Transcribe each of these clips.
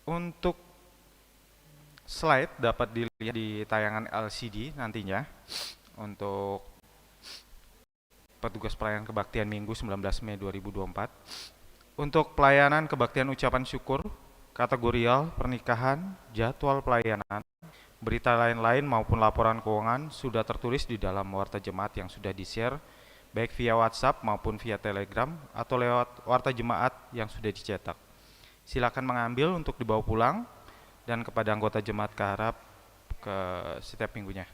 Untuk slide dapat dilihat di tayangan LCD nantinya untuk petugas pelayanan kebaktian Minggu 19 Mei 2024. Untuk pelayanan kebaktian ucapan syukur, kategorial, pernikahan, jadwal pelayanan, berita lain-lain maupun laporan keuangan sudah tertulis di dalam warta jemaat yang sudah di-share baik via WhatsApp maupun via Telegram atau lewat warta jemaat yang sudah dicetak. Silakan mengambil untuk dibawa pulang dan kepada anggota jemaat keharap ke setiap minggunya.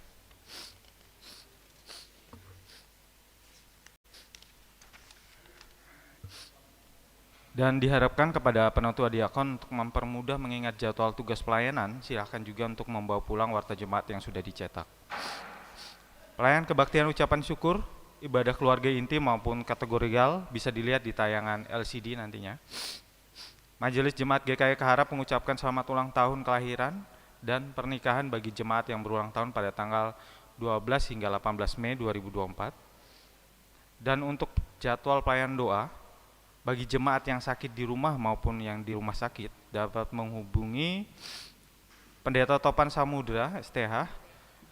Dan diharapkan kepada penatua diakon untuk mempermudah mengingat jadwal tugas pelayanan, silakan juga untuk membawa pulang warta jemaat yang sudah dicetak. Pelayanan kebaktian ucapan syukur, ibadah keluarga inti maupun kategorial bisa dilihat di tayangan LCD nantinya. Majelis Jemaat GKI Keharap mengucapkan selamat ulang tahun kelahiran dan pernikahan bagi jemaat yang berulang tahun pada tanggal 12 hingga 18 Mei 2024. Dan untuk jadwal pelayanan doa, bagi jemaat yang sakit di rumah maupun yang di rumah sakit dapat menghubungi Pendeta Topan Samudra STH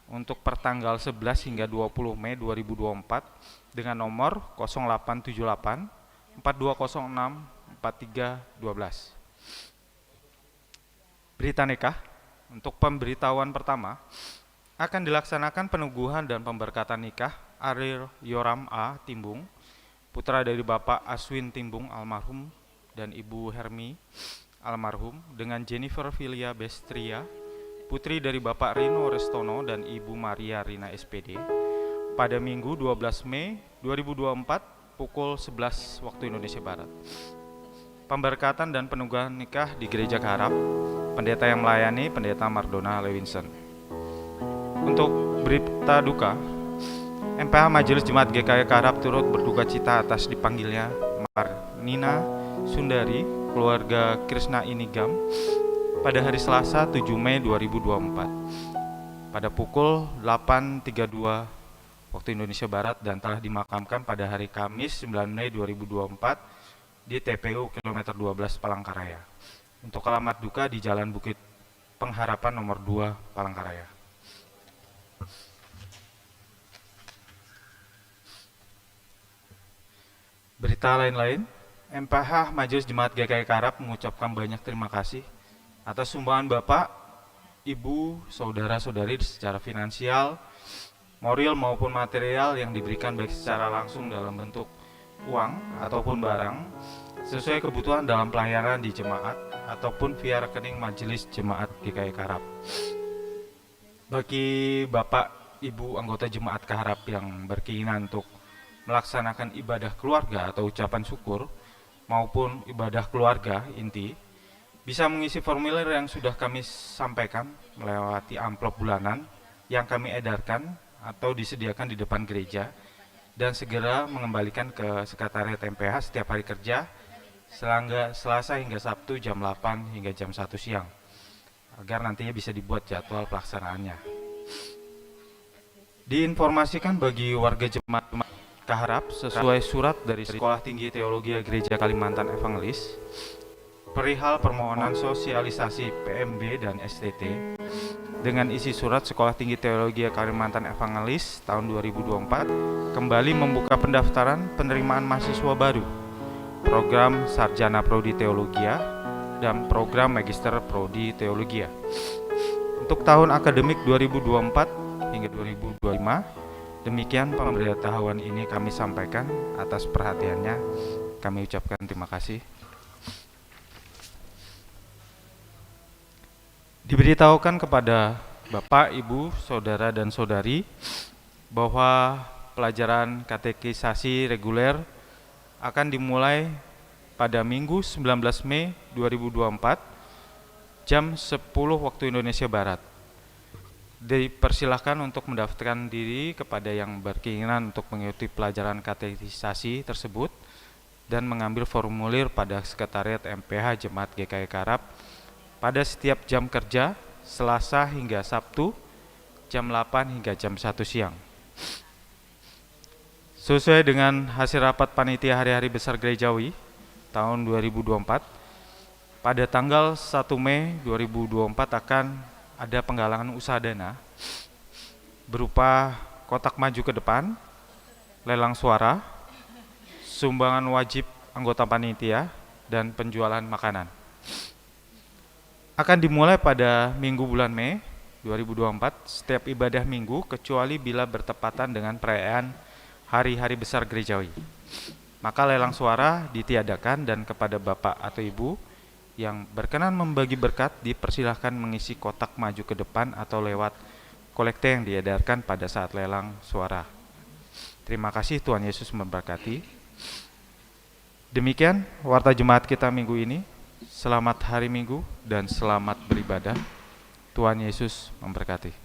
untuk pertanggal 11 hingga 20 Mei 2024 dengan nomor 0878 4206 4312. Berita nikah. Untuk pemberitahuan pertama, akan dilaksanakan peneguhan dan pemberkatan nikah Ariel Yoram A. Timbung, putra dari Bapak Aswin Timbung almarhum dan Ibu Hermi almarhum, dengan Jennifer Filia Bestria, putri dari Bapak Rino Restono dan Ibu Maria Rina SPD, pada Minggu 12 Mei 2024 pukul 11 waktu Indonesia Barat. Pemberkatan dan peneguhan nikah di Gereja Keharap, pendeta yang melayani Pendeta Mardona Lewinson. Untuk berita duka, MPH Majelis Jemaat GKI Keharap turut berduka cita atas dipanggilnya Marnina Sundari, keluarga Krishna Inigam, pada hari Selasa 7 Mei 2024 pada pukul 8.32 waktu Indonesia Barat dan telah dimakamkan pada hari Kamis 9 Mei 2024 di TPU kilometer 12 Palangkaraya. Untuk alamat duka di Jalan Bukit Pengharapan nomor 2 Palangkaraya. Berita lain-lain, MPH Majelis Jemaat GKI Keharap mengucapkan banyak terima kasih atas sumbangan Bapak, Ibu, Saudara-saudari secara finansial, moral maupun material yang diberikan baik secara langsung dalam bentuk uang ataupun barang sesuai kebutuhan dalam pelayanan di jemaat ataupun via rekening Majelis Jemaat GKI Keharap. Bagi Bapak, Ibu anggota Jemaat Keharap yang berkeinginan untuk melaksanakan ibadah keluarga atau ucapan syukur maupun ibadah keluarga inti, bisa mengisi formulir yang sudah kami sampaikan melewati amplop bulanan yang kami edarkan atau disediakan di depan gereja, dan segera mengembalikan ke sekretariat MPH setiap hari kerja Selasa hingga Sabtu jam 8 hingga jam 1 siang agar nantinya bisa dibuat jadwal pelaksanaannya. Diinformasikan bagi warga jemaat Keharap sesuai surat dari Sekolah Tinggi Teologi Gereja Kalimantan Evangelis perihal permohonan sosialisasi PMB dan STT dengan isi surat Sekolah Tinggi Teologi Kalimantan Evangelis tahun 2024 kembali membuka pendaftaran penerimaan mahasiswa baru program Sarjana Prodi Teologia dan program Magister Prodi Teologia untuk tahun akademik 2024 hingga 2025. Demikian pemberitahuan ini kami sampaikan. Atas perhatiannya kami ucapkan terima kasih. Diberitahukan kepada Bapak, Ibu, Saudara, dan Saudari bahwa pelajaran katekisasi reguler akan dimulai pada Minggu 19 Mei 2024 jam 10 waktu Indonesia Barat. Dipersilahkan untuk mendaftarkan diri kepada yang berkeinginan untuk mengikuti pelajaran katekisasi tersebut dan mengambil formulir pada sekretariat MPH Jemaat GKI Keharap pada setiap jam kerja Selasa hingga Sabtu jam 8 hingga jam 1 siang. Sesuai dengan hasil rapat panitia hari-hari besar gerejawi tahun 2024, pada tanggal 1 Mei 2024 akan ada penggalangan usaha dana berupa kotak maju ke depan, lelang suara, sumbangan wajib anggota panitia, dan penjualan makanan. Akan dimulai pada Minggu bulan Mei 2024 setiap ibadah minggu kecuali bila bertepatan dengan perayaan hari-hari besar gerejawi. Maka lelang suara ditiadakan dan kepada Bapak atau Ibu yang berkenan membagi berkat dipersilahkan mengisi kotak maju ke depan atau lewat kolekte yang diedarkan pada saat lelang suara. Terima kasih, Tuhan Yesus memberkati. Demikian warta jemaat kita minggu ini. Selamat hari Minggu dan selamat beribadah. Tuhan Yesus memberkati.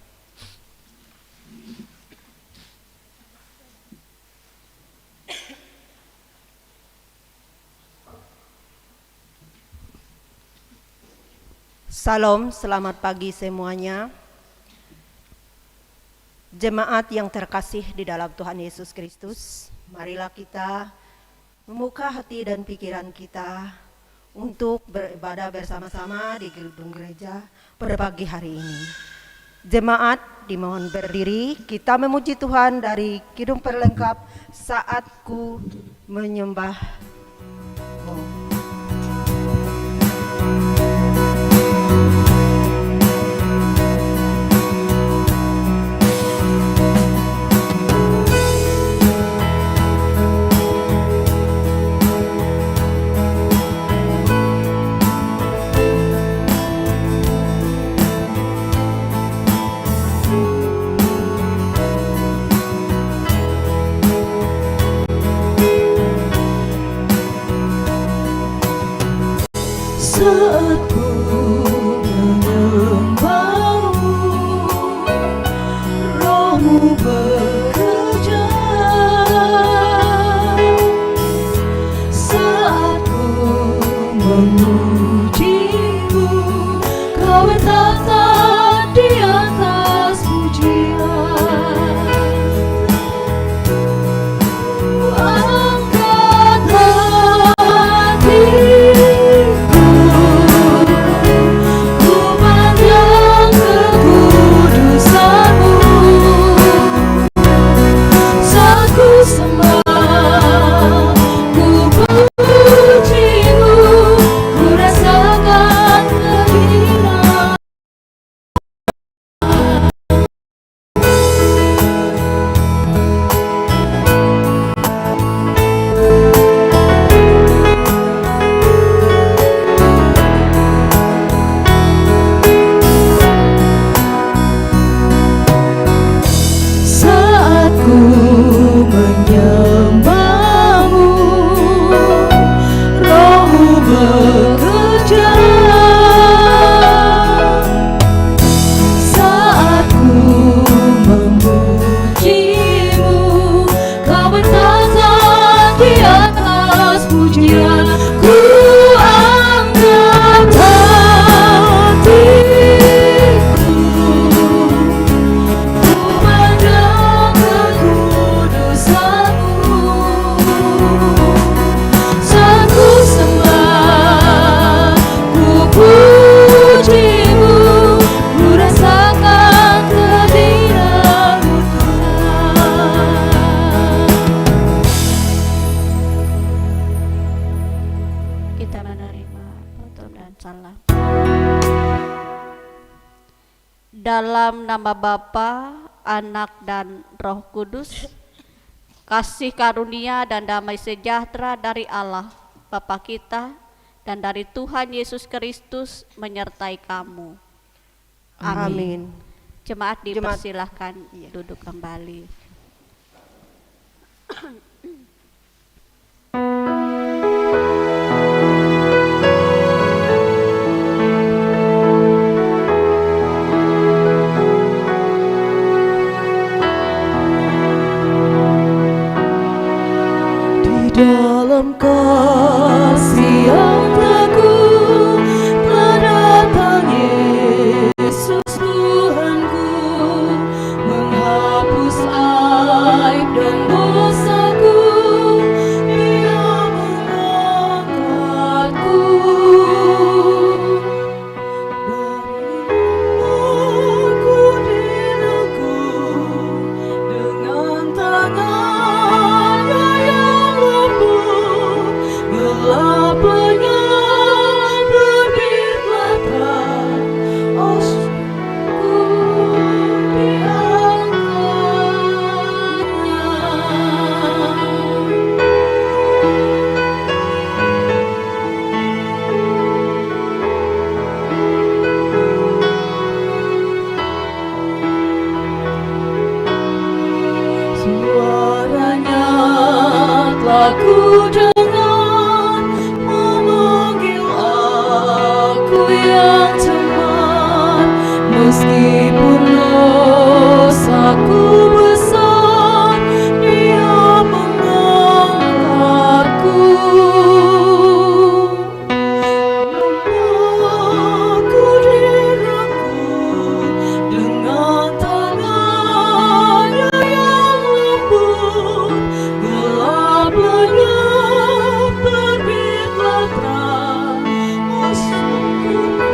Salam, selamat pagi semuanya. Jemaat yang terkasih di dalam Tuhan Yesus Kristus, marilah kita membuka hati dan pikiran kita untuk beribadah bersama-sama di gedung gereja pada pagi hari ini. Jemaat dimohon berdiri, kita memuji Tuhan dari kidung perlengkap Saat Ku Menyembah. Saat ku menyembahmu, Rohmu bekerja. Saat ku memujimu, Kau bertata di atas pujian. Angkat hati Dalam nama Bapa, Anak dan Roh Kudus, kasih karunia dan damai sejahtera dari Allah Bapa kita dan dari Tuhan Yesus Kristus menyertai kamu. Amin. Jemaat dipersilahkan duduk kembali. Dalam kasih yang teguh telah datang Yesus Tuhanku, menghapus aib dan dosaku. Dia mengangkatku aku dengan memanggil aku yang teman, meskipun dosaku besar, Dia mengangkatku. Memaku diriku dengan tangannya yang lembut, gelap lenyap, terbitlah terang, syukurku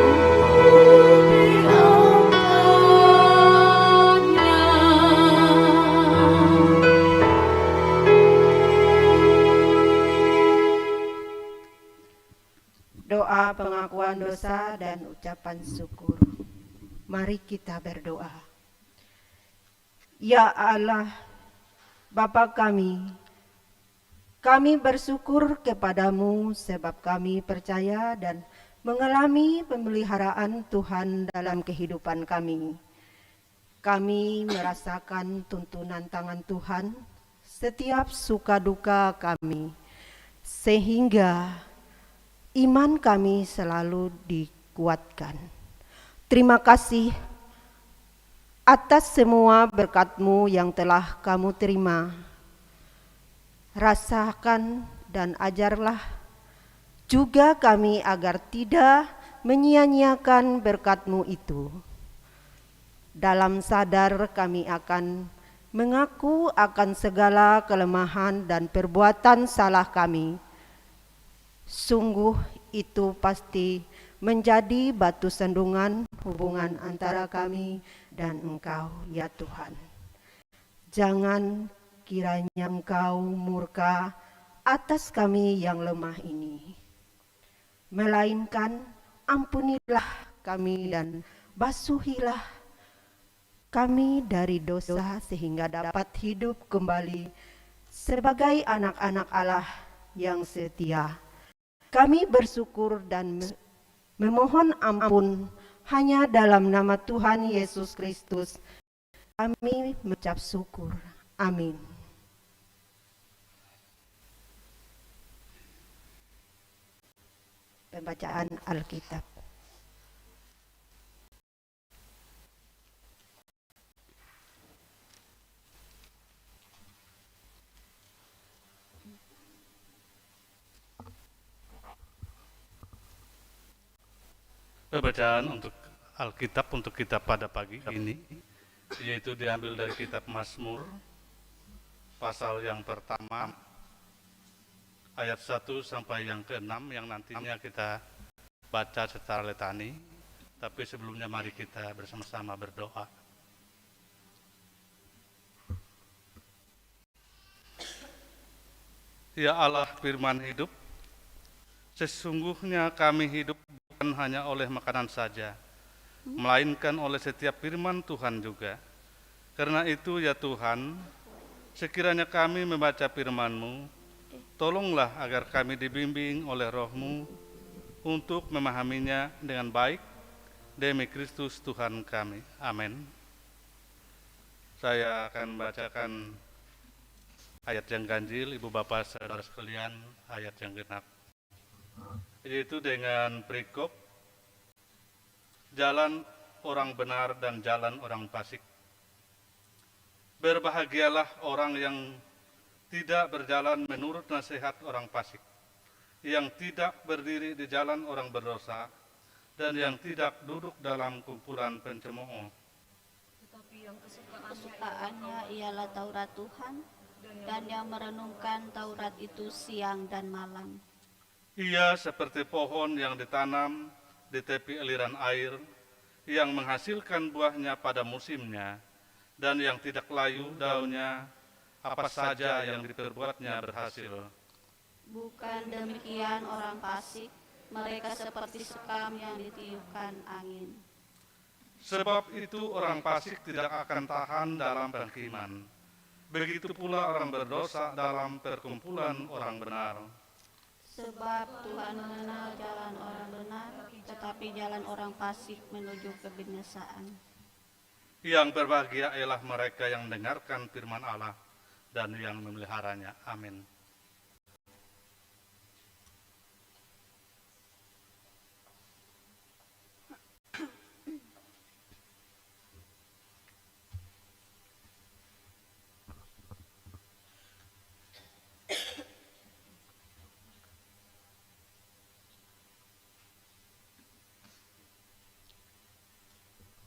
diangkatnya. Doa pengakuan dosa dan ucapan syukur. Mari kita berdoa. Ya Allah, Bapa kami bersyukur kepadamu sebab kami percaya dan mengalami pemeliharaan Tuhan dalam kehidupan kami. Kami merasakan tuntunan tangan Tuhan setiap suka duka kami, sehingga iman kami selalu dikuatkan. Terima kasih atas semua berkat-Mu yang telah kamu terima. Rasakan dan ajarlah juga kami agar tidak menyia-nyiakan berkat-Mu itu. Dalam sadar kami akan mengaku akan segala kelemahan dan perbuatan salah kami. Sungguh itu pasti menjadi batu sandungan hubungan antara kami dan Engkau, ya Tuhan. Jangan kiranya Engkau murka atas kami yang lemah ini, melainkan ampunilah kami dan basuhilah kami dari dosa sehingga dapat hidup kembali sebagai anak-anak Allah yang setia. Kami bersyukur dan memohon ampun hanya dalam nama Tuhan Yesus Kristus. Kami mengucap syukur. Amin. Pembacaan Alkitab. Pembacaan untuk Alkitab untuk kita pada pagi ini, yaitu diambil dari kitab Mazmur, pasal yang pertama, ayat 1 sampai yang ke-6, yang nantinya kita baca secara letani. Tapi sebelumnya mari kita bersama-sama berdoa. Ya Allah firman hidup, sesungguhnya kami hidup bukan hanya oleh makanan saja, melainkan oleh setiap firman Tuhan juga. Karena itu ya Tuhan, sekiranya kami membaca firman-Mu, tolonglah agar kami dibimbing oleh Roh-Mu untuk memahaminya dengan baik, demi Kristus Tuhan kami. Amin. Saya akan membacakan ayat yang ganjil, Ibu Bapak Saudara sekalian, ayat yang genap, yaitu dengan perikop jalan orang benar dan jalan orang fasik. Berbahagialah orang yang tidak berjalan menurut nasihat orang fasik, yang tidak berdiri di jalan orang berdosa, dan yang tidak duduk dalam kumpulan pencemooh. Tetapi yang kesukaannya ialah Taurat Tuhan, dan yang merenungkan Taurat itu siang dan malam. Ia seperti pohon yang ditanam di tepi aliran air, yang menghasilkan buahnya pada musimnya, dan yang tidak layu daunnya, apa saja yang diperbuatnya berhasil. Bukan demikian orang fasik, mereka seperti sekam yang ditiupkan angin. Sebab itu orang fasik tidak akan tahan dalam penghakiman. Begitu pula orang berdosa dalam perkumpulan orang benar. Sebab Tuhan mengenal jalan orang benar, tetapi jalan orang fasik menuju kebinasaan. Yang berbahagia ialah mereka yang mendengarkan firman Allah dan yang memeliharanya. Amin.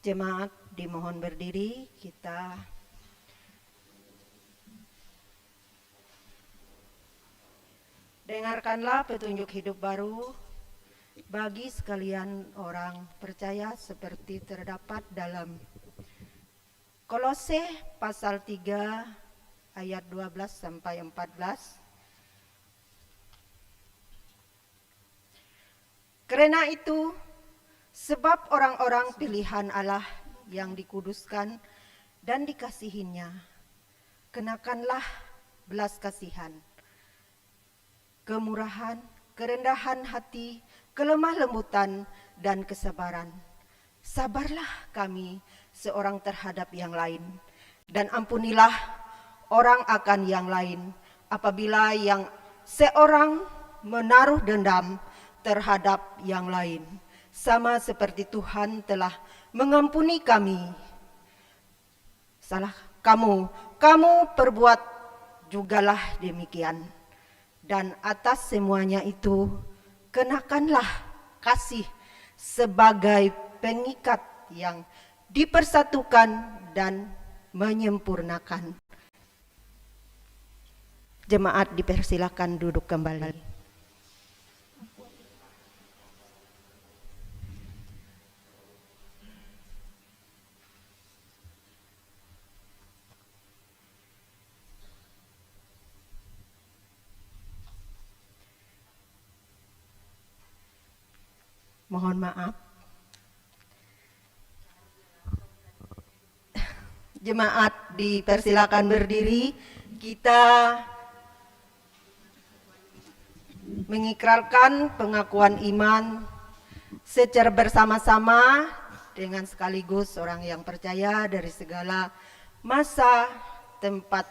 Jemaat dimohon berdiri, kita dengarkanlah petunjuk hidup baru bagi sekalian orang percaya seperti terdapat dalam Kolose pasal 3 ayat 12 sampai 14. Karena itu, sebab orang-orang pilihan Allah yang dikuduskan dan dikasihinya, kenakanlah belas kasihan, kemurahan, kerendahan hati, kelemah lembutan, dan kesabaran. Sabarlah kami seorang terhadap yang lain, dan ampunilah orang akan yang lain apabila yang seorang menaruh dendam terhadap yang lain, sama seperti Tuhan telah mengampuni kami. Salah kamu perbuat jugalah demikian. Dan atas semuanya itu, kenakanlah kasih sebagai pengikat yang dipersatukan dan menyempurnakan. Jemaat dipersilakan duduk kembali. Mohon maaf. Jemaat dipersilakan berdiri. Kita mengikrarkan pengakuan iman secara bersama-sama dengan sekaligus orang yang percaya dari segala masa tempat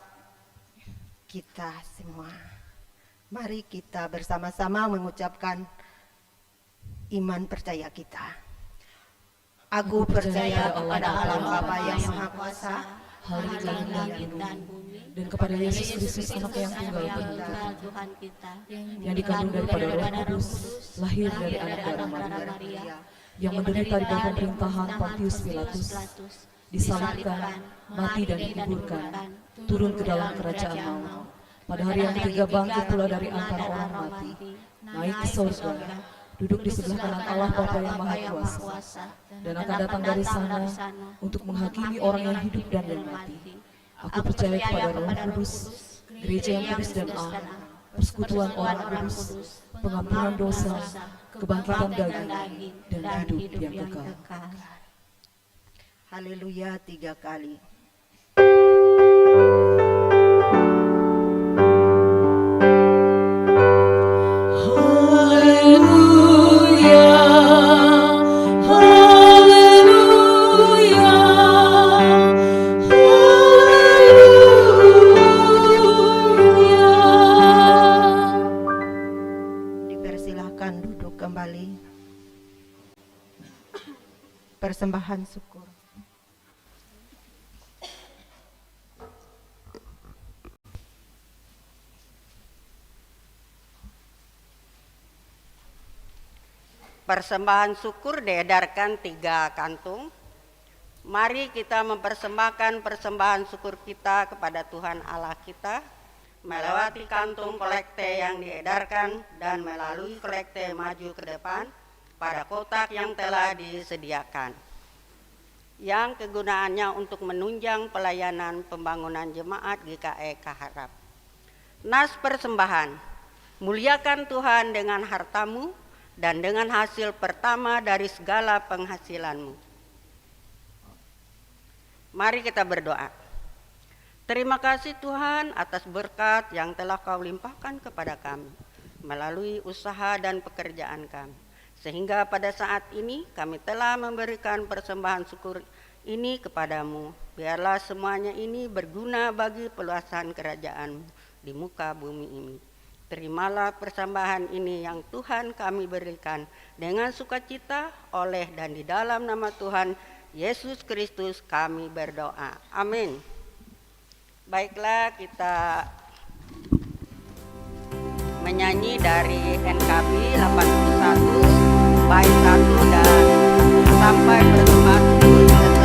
kita semua. Mari kita bersama-sama mengucapkan iman percaya kita. Aku percaya kepada Allah Bapa yang Maha Kuasa, Hari langit dan bumi, dan kepada Yesus Kristus anak yang tunggal Tuhan Tuhan kita, yang dikandung daripada Roh Kudus, lahir dari anak darah Maria, yang menderita di bawah pemerintahan Pontius Pilatus, disalibkan, mati dan dikuburkan, turun ke dalam kerajaan maut. Pada hari yang ketiga bangkit pula dari antara orang mati, naik ke surga, duduk di sebelah kanan Allah Bapa yang Maha Kuasa, dan akan datang dari sana untuk menghakimi orang yang hidup dan yang mati. Aku percaya kepada Roh Kudus, gereja yang kudus dan am, persekutuan orang kudus, pengampunan dosa, kebangkitan daging, dan hidup yang kekal. Haleluya 3 kali. Persembahan syukur. Persembahan syukur diedarkan 3 kantung. Mari kita mempersembahkan persembahan syukur kita kepada Tuhan Allah kita melewati kantung kolekte yang diedarkan dan melalui kolekte maju ke depan pada kotak yang telah disediakan, yang kegunaannya untuk menunjang pelayanan pembangunan jemaat GKE Kaharap. Nas persembahan, muliakan Tuhan dengan hartamu dan dengan hasil pertama dari segala penghasilanmu. Mari kita berdoa. Terima kasih Tuhan atas berkat yang telah Kau limpahkan kepada kami melalui usaha dan pekerjaan kami. Sehingga pada saat ini kami telah memberikan persembahan syukur ini kepadamu. Biarlah semuanya ini berguna bagi peluasan kerajaan-Mu di muka bumi ini. Terimalah persembahan ini yang Tuhan kami berikan dengan sukacita oleh dan di dalam nama Tuhan Yesus Kristus kami berdoa. Amin. Baiklah, kita menyanyi dari NKB 81 bait 1 dan sampai persembahan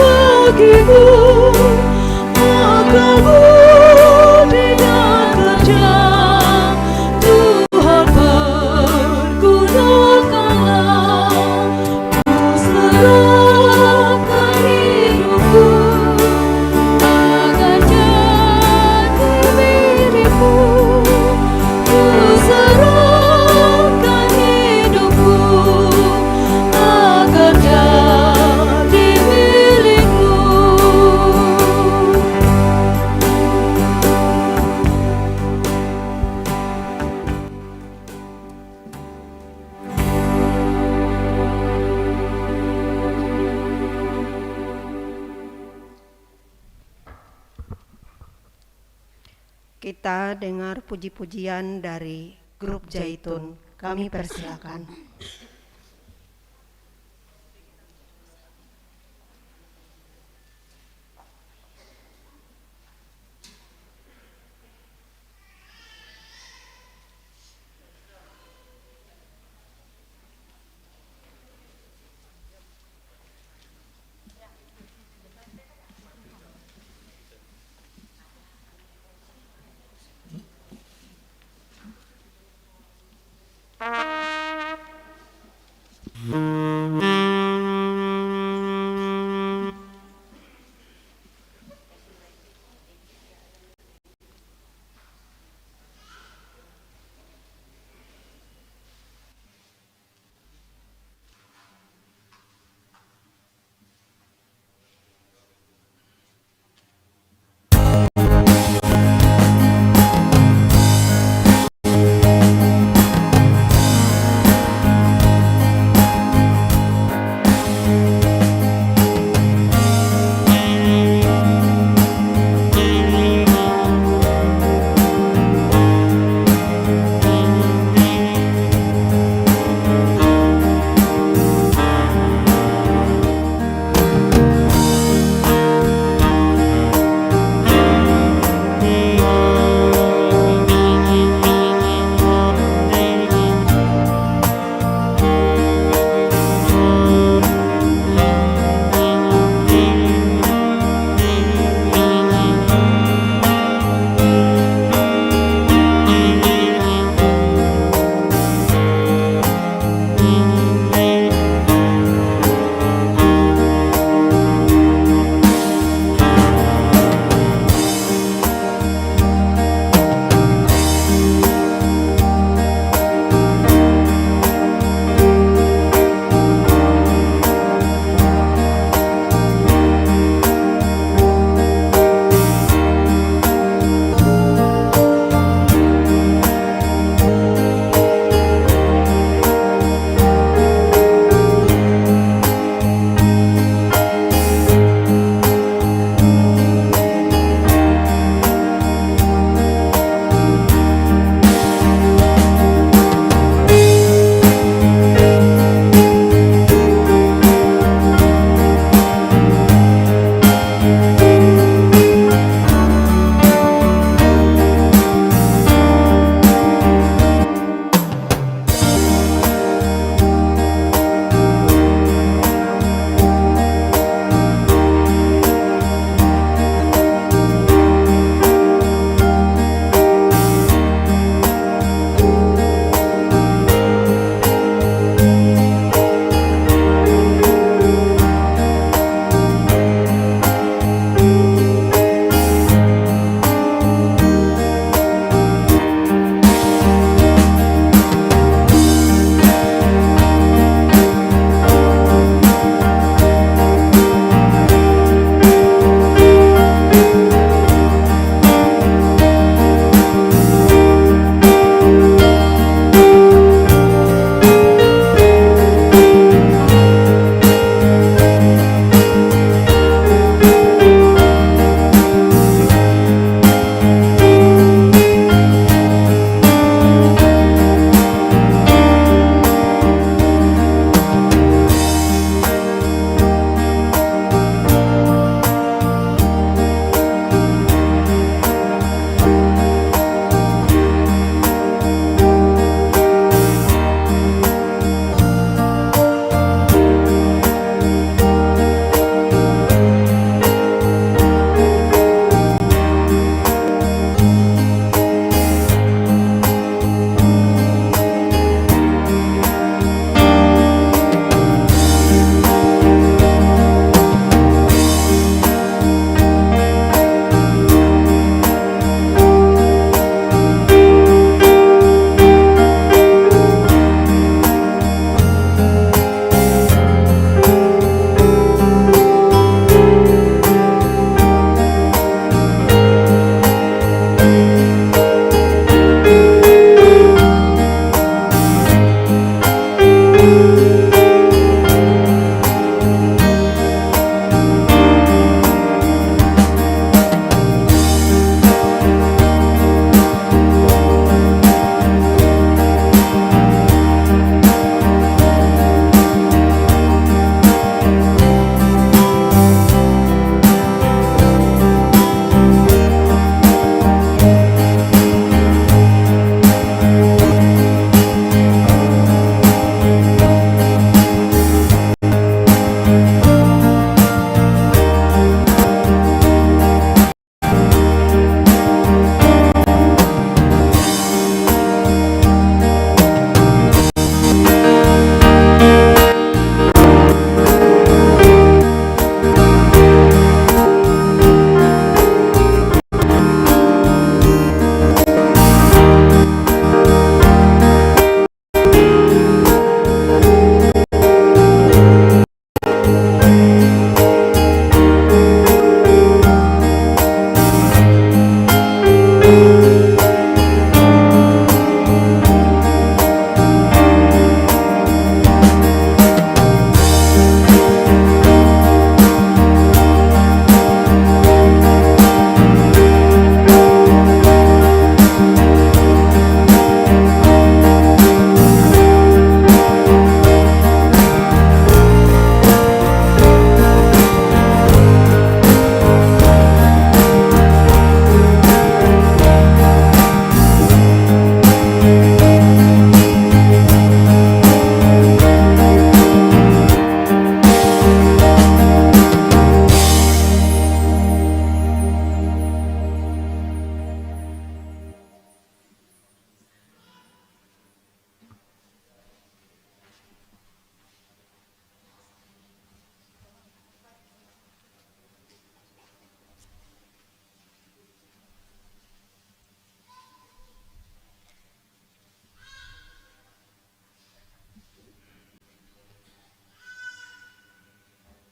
bagimu, akamu dengan kerja. Tuhan pergunakanlah, ku serahkan hidupku agar jadi milikmu. Ku serahkan hidupku agar jadi milikmu. Kita dengar puji-pujian dari grup Zaitun. Kami persilakan.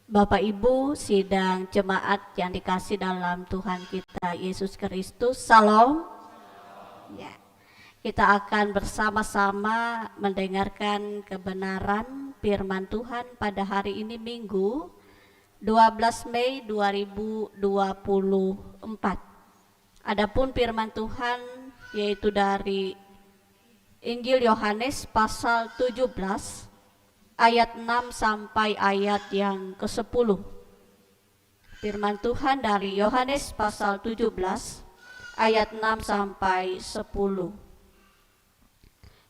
Bapak Ibu sidang jemaat yang dikasih dalam Tuhan kita Yesus Kristus, Salam. Ya, kita akan bersama-sama mendengarkan kebenaran firman Tuhan pada hari ini Minggu 12 Mei 2024. Adapun firman Tuhan yaitu dari Injil Yohanes pasal 17 ayat 6 sampai ayat yang ke-10. Firman Tuhan dari Yohanes pasal 17 ayat 6 sampai 10.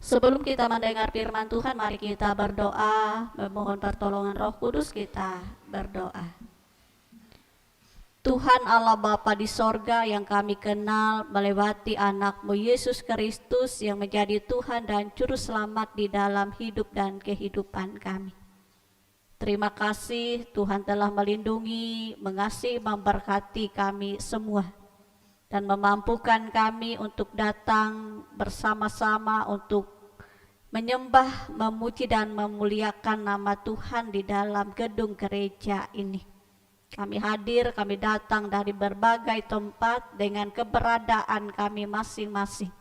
Sebelum kita mendengar firman Tuhan, mari kita berdoa, memohon pertolongan Roh Kudus. Kita berdoa. Tuhan Allah Bapa di sorga yang kami kenal melewati anak-Mu Yesus Kristus yang menjadi Tuhan dan Juru Selamat di dalam hidup dan kehidupan kami. Terima kasih Tuhan telah melindungi, mengasihi, memberkati kami semua dan memampukan kami untuk datang bersama-sama untuk menyembah, memuji dan memuliakan nama Tuhan di dalam gedung gereja ini. Kami hadir, kami datang dari berbagai tempat dengan keberadaan kami masing-masing.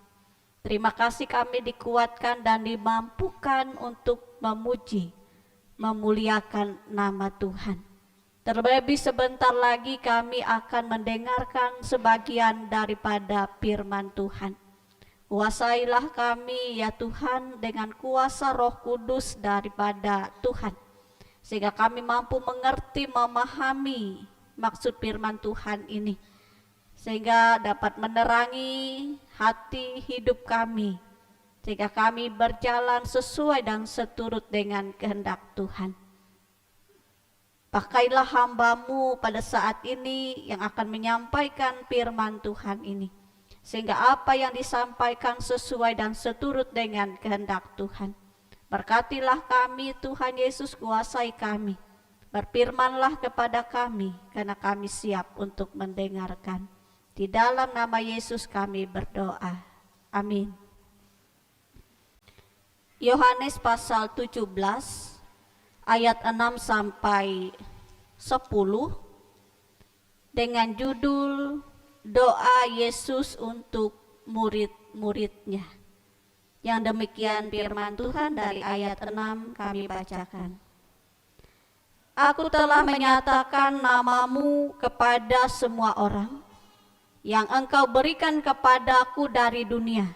Terima kasih kami dikuatkan dan dimampukan untuk memuji, memuliakan nama Tuhan. Terlebih sebentar lagi kami akan mendengarkan sebagian daripada firman Tuhan. Kuasailah kami ya Tuhan dengan kuasa Roh Kudus daripada Tuhan, sehingga kami mampu mengerti, memahami maksud firman Tuhan ini, sehingga dapat menerangi hati hidup kami, sehingga kami berjalan sesuai dan seturut dengan kehendak Tuhan. Pakailah hamba-Mu pada saat ini yang akan menyampaikan firman Tuhan ini, sehingga apa yang disampaikan sesuai dan seturut dengan kehendak Tuhan. Berkatilah kami Tuhan Yesus, kuasai kami. Berfirmanlah kepada kami, karena kami siap untuk mendengarkan. Di dalam nama Yesus kami berdoa. Amin. Yohanes pasal 17 ayat 6 sampai 10 dengan judul Doa Yesus untuk murid-muridnya. Yang demikian firman Tuhan dari ayat 6 kami bacakan. Aku telah menyatakan nama-Mu kepada semua orang yang Engkau berikan kepadaku dari dunia.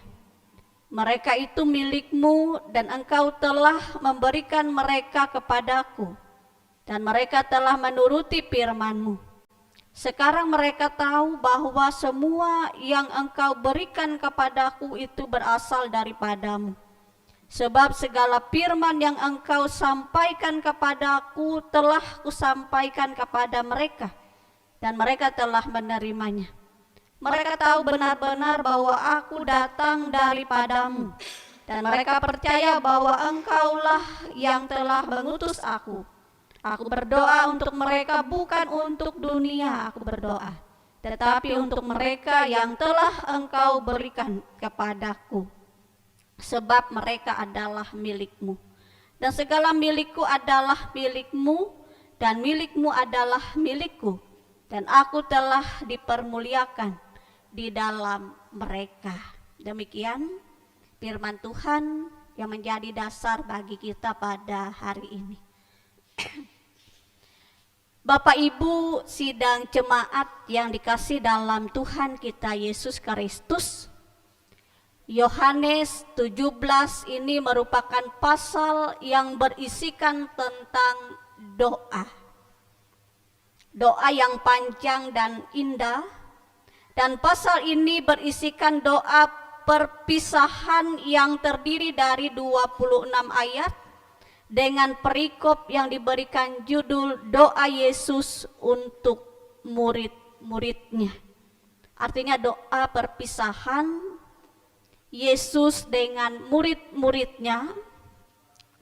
Mereka itu milik-Mu dan Engkau telah memberikan mereka kepadaku, dan mereka telah menuruti firman-Mu. Sekarang mereka tahu bahwa semua yang Engkau berikan kepadaku itu berasal daripada-Mu. Sebab segala firman yang Engkau sampaikan kepadaku telah Kusampaikan kepada mereka, dan mereka telah menerimanya. Mereka tahu benar-benar bahwa aku datang daripada-Mu, dan mereka percaya bahwa Engkaulah yang telah mengutus aku. Aku berdoa untuk mereka, bukan untuk dunia aku berdoa, tetapi untuk mereka yang telah Engkau berikan kepadaku. Sebab mereka adalah milik-Mu, dan segala milikku adalah milik-Mu, dan milik-Mu adalah milikku, dan aku telah dipermuliakan di dalam mereka. Demikian firman Tuhan yang menjadi dasar bagi kita pada hari ini. Bapak Ibu sidang jemaat yang dikasih dalam Tuhan kita Yesus Kristus, Yohanes 17 ini merupakan pasal yang berisikan tentang doa. Doa yang panjang dan indah. Dan pasal ini berisikan doa perpisahan yang terdiri dari 26 ayat dengan perikop yang diberikan judul Doa Yesus untuk murid-muridnya. Artinya doa perpisahan Yesus dengan murid-muridnya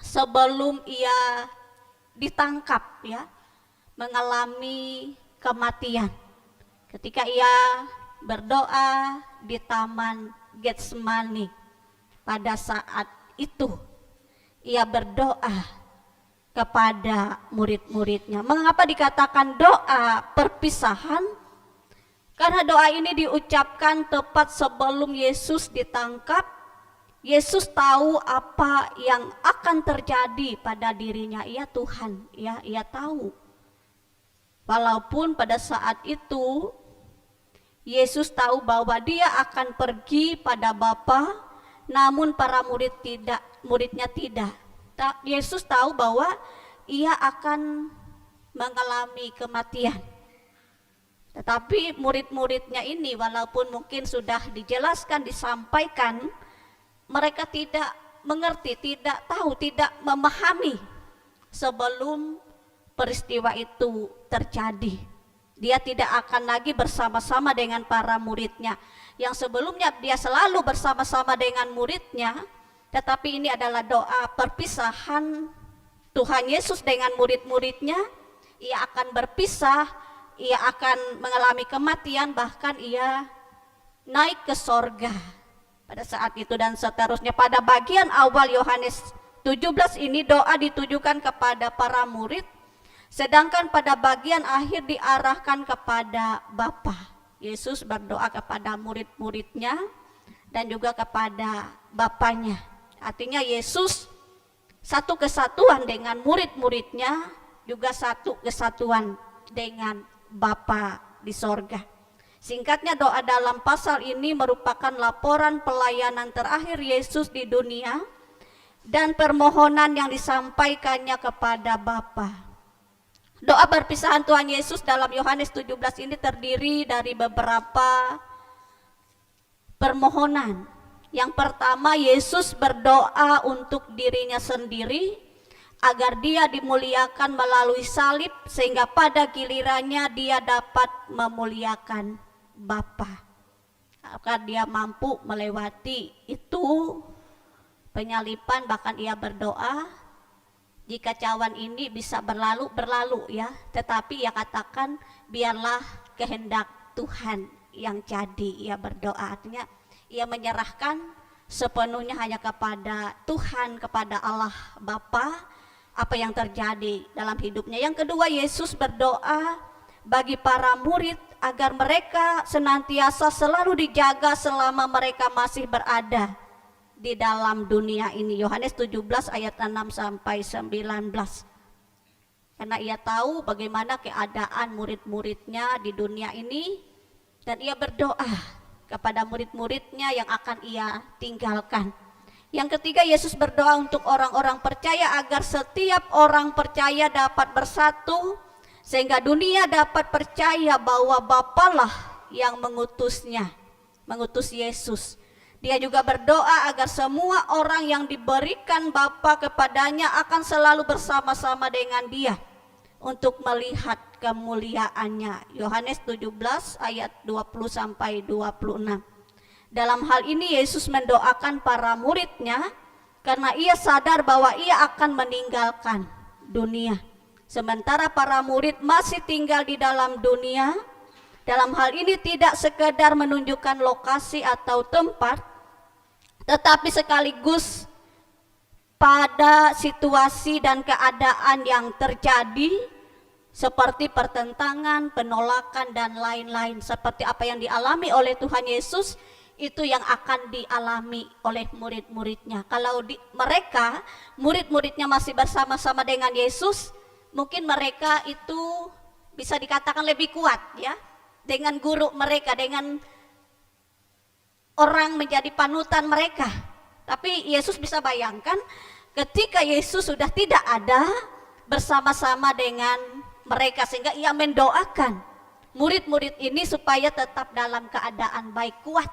sebelum ia ditangkap, ya, mengalami kematian. Ketika ia berdoa di Taman Getsemani, pada saat itu ia berdoa kepada murid-muridnya. Mengapa dikatakan doa perpisahan? Karena doa ini diucapkan tepat sebelum Yesus ditangkap. Yesus tahu apa yang akan terjadi pada dirinya. Ia Tuhan, ya, ia tahu. Walaupun pada saat itu Yesus tahu bahwa dia akan pergi pada Bapa, namun para muridnya tidak. Yesus tahu bahwa ia akan mengalami kematian. Tetapi murid-muridnya ini walaupun mungkin sudah dijelaskan, disampaikan, mereka tidak mengerti, tidak tahu, tidak memahami sebelum peristiwa itu terjadi. Dia tidak akan lagi bersama-sama dengan para muridnya. Yang sebelumnya dia selalu bersama-sama dengan muridnya, tetapi ini adalah doa perpisahan Tuhan Yesus dengan murid-muridnya. Ia akan berpisah, ia akan mengalami kematian, bahkan ia naik ke sorga pada saat itu dan seterusnya. Pada bagian awal Yohanes 17 ini doa ditujukan kepada para murid, sedangkan pada bagian akhir diarahkan kepada Bapa. Yesus berdoa kepada murid-muridnya dan juga kepada Bapanya. Artinya Yesus satu kesatuan dengan murid-muridnya, juga satu kesatuan dengan Bapa di sorga. Singkatnya, doa dalam pasal ini merupakan laporan pelayanan terakhir Yesus di dunia dan permohonan yang disampaikannya kepada Bapa. Doa perpisahan Tuhan Yesus dalam Yohanes 17 ini terdiri dari beberapa permohonan. Yang pertama, Yesus berdoa untuk dirinya sendiri agar dia dimuliakan melalui salib, sehingga pada gilirannya dia dapat memuliakan Bapa. Agar dia mampu melewati itu penyalipan, bahkan ia berdoa jika cawan ini bisa berlalu ya, tetapi ia katakan biarlah kehendak Tuhan yang jadi. Ia berdoa, artinya ia menyerahkan sepenuhnya hanya kepada Tuhan, kepada Allah Bapa, apa yang terjadi dalam hidupnya. Yang kedua, Yesus berdoa bagi para murid agar mereka senantiasa selalu dijaga selama mereka masih berada di dalam dunia ini. Yohanes 17 ayat 6 sampai 19. Karena ia tahu bagaimana keadaan murid-muridnya di dunia ini, dan ia berdoa kepada murid-muridnya yang akan ia tinggalkan. Yang ketiga, Yesus berdoa untuk orang-orang percaya agar setiap orang percaya dapat bersatu, sehingga dunia dapat percaya bahwa Bapalah yang mengutusnya, mengutus Yesus. Dia juga berdoa agar semua orang yang diberikan Bapa kepadanya akan selalu bersama-sama dengan dia untuk melihat kemuliaannya. Yohanes 17 ayat 20 sampai 26. Dalam hal ini Yesus mendoakan para muridnya karena ia sadar bahwa ia akan meninggalkan dunia. Sementara para murid masih tinggal di dalam dunia. Dalam hal ini tidak sekedar menunjukkan lokasi atau tempat, tetapi sekaligus pada situasi dan keadaan yang terjadi seperti pertentangan, penolakan dan lain-lain. Seperti apa yang dialami oleh Tuhan Yesus, itu yang akan dialami oleh murid-muridnya. Kalau mereka, murid-muridnya masih bersama-sama dengan Yesus, mungkin mereka itu bisa dikatakan lebih kuat ya, dengan guru mereka, dengan orang menjadi panutan mereka. Tapi Yesus bisa bayangkan ketika Yesus sudah tidak ada bersama-sama dengan mereka, sehingga ia mendoakan murid-murid ini supaya tetap dalam keadaan baik, kuat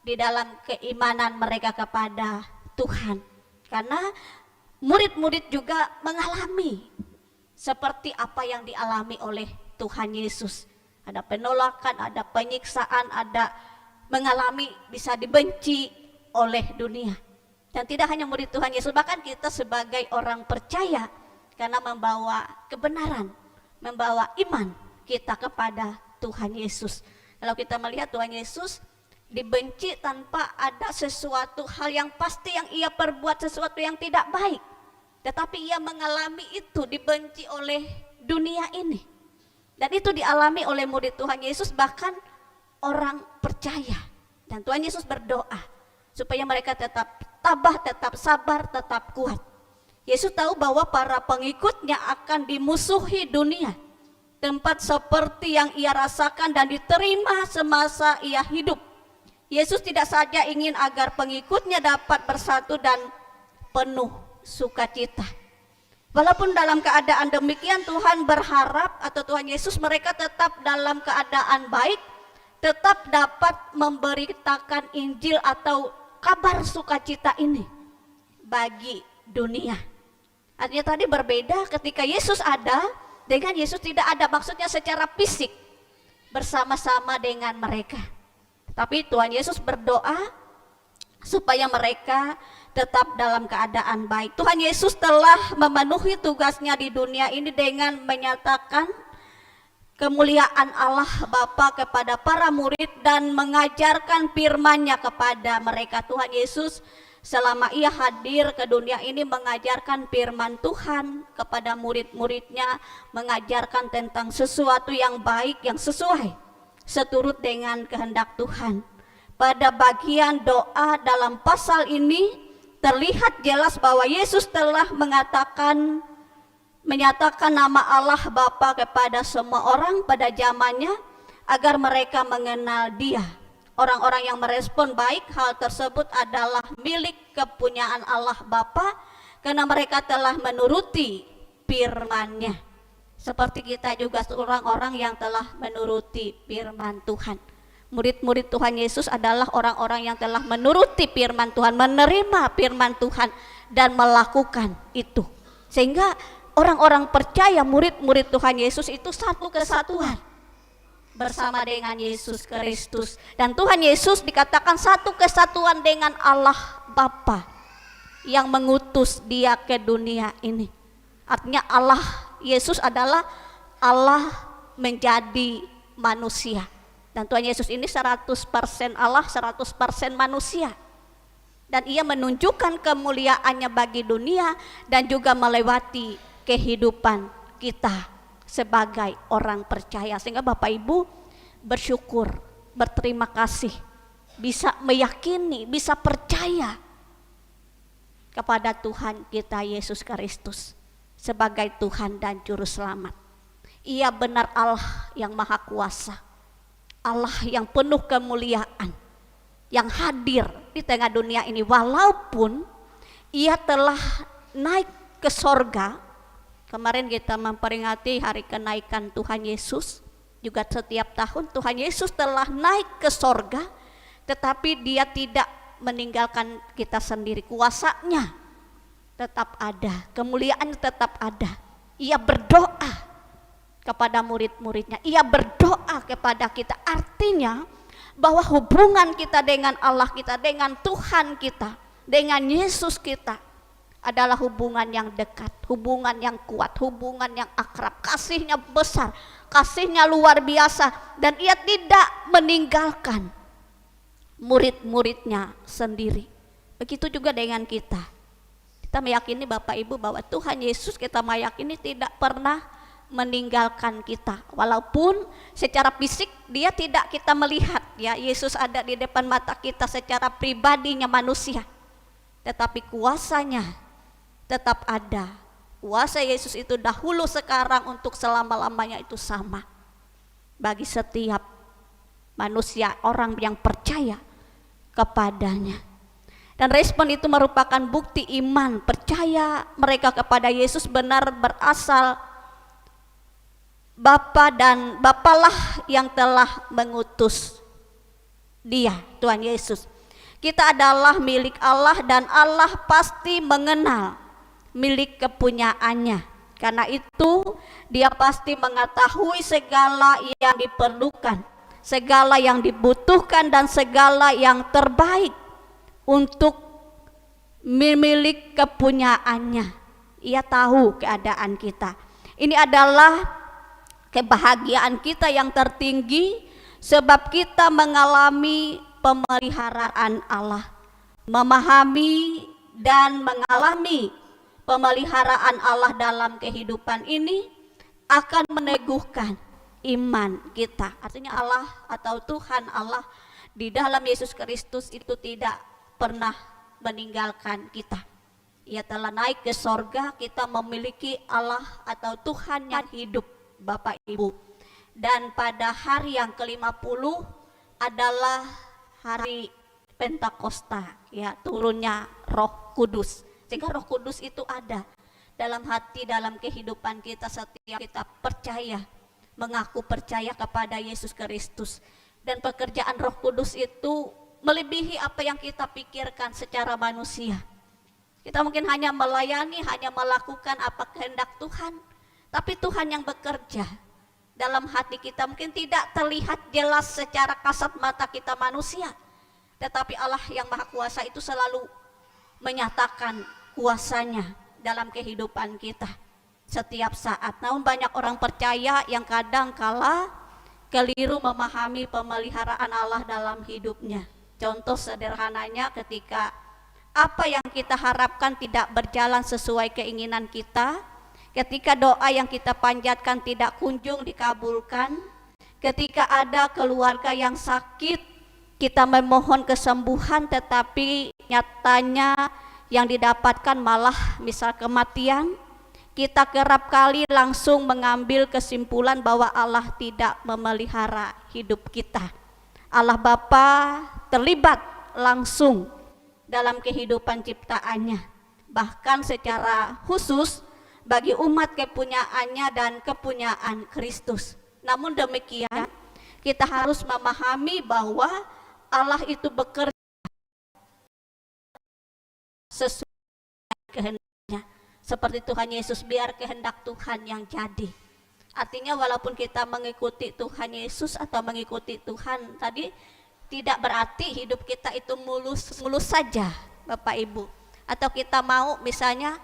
di dalam keimanan mereka kepada Tuhan. Karena murid-murid juga mengalami seperti apa yang dialami oleh Tuhan Yesus. Ada penolakan, ada penyiksaan, ada mengalami bisa dibenci oleh dunia. Dan tidak hanya murid Tuhan Yesus, bahkan kita sebagai orang percaya, karena membawa kebenaran, membawa iman kita kepada Tuhan Yesus. Kalau kita melihat Tuhan Yesus dibenci tanpa ada sesuatu hal yang pasti yang ia perbuat, sesuatu yang tidak baik. tetapi ia mengalami itu, dibenci oleh dunia ini. Dan itu dialami oleh murid Tuhan Yesus, bahkan orang percaya. Dan Tuhan Yesus berdoa supaya mereka tetap tabah, tetap sabar, tetap kuat. Yesus tahu bahwa para pengikutnya akan dimusuhi dunia, tempat seperti yang ia rasakan dan diterima semasa ia hidup. Yesus tidak saja ingin agar pengikutnya dapat bersatu dan penuh sukacita. Walaupun dalam keadaan demikian, Tuhan berharap atau Tuhan Yesus mereka tetap dalam keadaan baik, tetap dapat memberitakan Injil atau kabar sukacita ini bagi dunia. Artinya tadi berbeda ketika Yesus ada dengan Yesus tidak ada, maksudnya secara fisik bersama-sama dengan mereka. Tapi Tuhan Yesus berdoa supaya mereka tetap dalam keadaan baik. Tuhan Yesus telah memenuhi tugasnya di dunia ini dengan menyatakan kemuliaan Allah Bapa kepada para murid dan mengajarkan firman-Nya kepada mereka. Tuhan Yesus selama ia hadir ke dunia ini mengajarkan firman Tuhan kepada murid-muridnya, mengajarkan tentang sesuatu yang baik, yang sesuai, seturut dengan kehendak Tuhan. Pada bagian doa dalam pasal ini terlihat jelas bahwa Yesus telah menyatakan nama Allah Bapa kepada semua orang pada zamannya agar mereka mengenal Dia. Orang-orang yang merespon baik hal tersebut adalah milik kepunyaan Allah Bapa karena mereka telah menuruti firman-Nya. Seperti kita juga orang-orang yang telah menuruti firman Tuhan. Murid-murid Tuhan Yesus adalah orang-orang yang telah menuruti firman Tuhan, menerima firman Tuhan dan melakukan itu. Sehingga orang-orang percaya, murid-murid Tuhan Yesus itu satu kesatuan bersama dengan Yesus Kristus. Dan Tuhan Yesus dikatakan satu kesatuan dengan Allah Bapa yang mengutus Dia ke dunia ini. Artinya Allah Yesus adalah Allah menjadi manusia. Dan Tuhan Yesus ini 100% Allah, 100% manusia. Dan Ia menunjukkan kemuliaannya bagi dunia dan juga melewati kehidupan kita sebagai orang percaya. Sehingga Bapak Ibu bersyukur, berterima kasih, bisa meyakini, bisa percaya kepada Tuhan kita Yesus Kristus sebagai Tuhan dan Juru Selamat. Ia benar Allah yang Maha Kuasa, Allah yang penuh kemuliaan, yang hadir di tengah dunia ini. Walaupun Ia telah naik ke sorga, kemarin kita memperingati hari kenaikan Tuhan Yesus, juga setiap tahun Tuhan Yesus telah naik ke sorga, tetapi Dia tidak meninggalkan kita sendiri. Kuasanya tetap ada, kemuliaannya tetap ada. Ia berdoa kepada murid-muridnya, Ia berdoa kepada kita. Artinya bahwa hubungan kita dengan Allah kita, dengan Tuhan kita, dengan Yesus kita adalah hubungan yang dekat, hubungan yang kuat, hubungan yang akrab. Kasih-Nya besar, kasih-Nya luar biasa, dan Ia tidak meninggalkan murid-muridnya sendiri. Begitu juga dengan kita. Kita meyakini Bapak Ibu bahwa Tuhan Yesus, kita meyakini tidak pernah meninggalkan kita. Walaupun secara fisik Dia tidak kita melihat, ya, Yesus ada di depan mata kita secara pribadinya manusia, tetapi kuasanya tetap ada. Kuasa Yesus itu dahulu, sekarang, untuk selama-lamanya itu sama bagi setiap manusia, orang yang percaya kepadanya. Dan respon itu merupakan bukti iman, percaya mereka kepada Yesus benar berasal Bapa, dan Bapalah yang telah mengutus Dia, Tuhan Yesus. Kita adalah milik Allah dan Allah pasti mengenal milik kepunyaannya. Karena itu Dia pasti mengetahui segala yang diperlukan, segala yang dibutuhkan, dan segala yang terbaik untuk milik kepunyaannya. Ia tahu keadaan kita. Ini adalah kebahagiaan kita yang tertinggi, sebab kita mengalami pemeliharaan Allah, memahami dan mengalami pemeliharaan Allah dalam kehidupan ini akan meneguhkan iman kita. Artinya Allah atau Tuhan Allah di dalam Yesus Kristus itu tidak pernah meninggalkan kita. Ia telah naik ke sorga, kita memiliki Allah atau Tuhan yang hidup, Bapak Ibu. Dan pada hari yang ke-50 adalah hari Pentakosta, ya, turunnya Roh Kudus. Sehingga Roh Kudus itu ada dalam hati, dalam kehidupan kita setiap kita percaya, mengaku percaya kepada Yesus Kristus. Dan pekerjaan Roh Kudus itu melebihi apa yang kita pikirkan secara manusia. Kita mungkin hanya melayani, hanya melakukan apa kehendak Tuhan, tapi Tuhan yang bekerja dalam hati kita mungkin tidak terlihat jelas secara kasat mata kita manusia, tetapi Allah yang Maha Kuasa itu selalu menyatakan kuasanya dalam kehidupan kita setiap saat. Namun banyak orang percaya yang kadang kala keliru memahami pemeliharaan Allah dalam hidupnya. Contoh sederhananya ketika apa yang kita harapkan tidak berjalan sesuai keinginan kita, ketika doa yang kita panjatkan tidak kunjung dikabulkan, ketika ada keluarga yang sakit, kita memohon kesembuhan tetapi nyatanya yang didapatkan malah misal kematian, kita kerap kali langsung mengambil kesimpulan bahwa Allah tidak memelihara hidup kita. Allah Bapa terlibat langsung dalam kehidupan ciptaannya, bahkan secara khusus bagi umat kepunyaannya dan kepunyaan Kristus. Namun demikian, kita harus memahami bahwa Allah itu bekerja sesuai dengan kehendaknya. Seperti Tuhan Yesus, biar kehendak Tuhan yang jadi. Artinya walaupun kita mengikuti Tuhan Yesus atau mengikuti Tuhan tadi, tidak berarti hidup kita itu mulus saja, Bapak Ibu. Atau kita mau misalnya,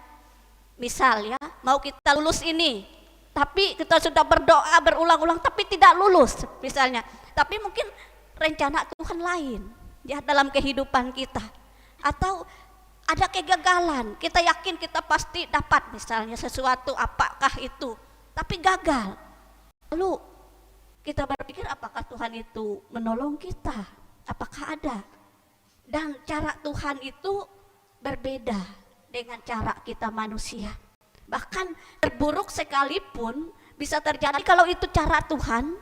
mau kita lulus ini, tapi kita sudah berdoa berulang-ulang tapi tidak lulus misalnya. Tapi mungkin rencana Tuhan lain ya dalam kehidupan kita. Atau ada kegagalan, kita yakin kita pasti dapat misalnya sesuatu, apakah itu, tapi gagal. Lalu kita berpikir apakah Tuhan itu menolong kita, apakah ada. Dan cara Tuhan itu berbeda dengan cara kita manusia. Bahkan terburuk sekalipun bisa terjadi kalau itu cara Tuhan,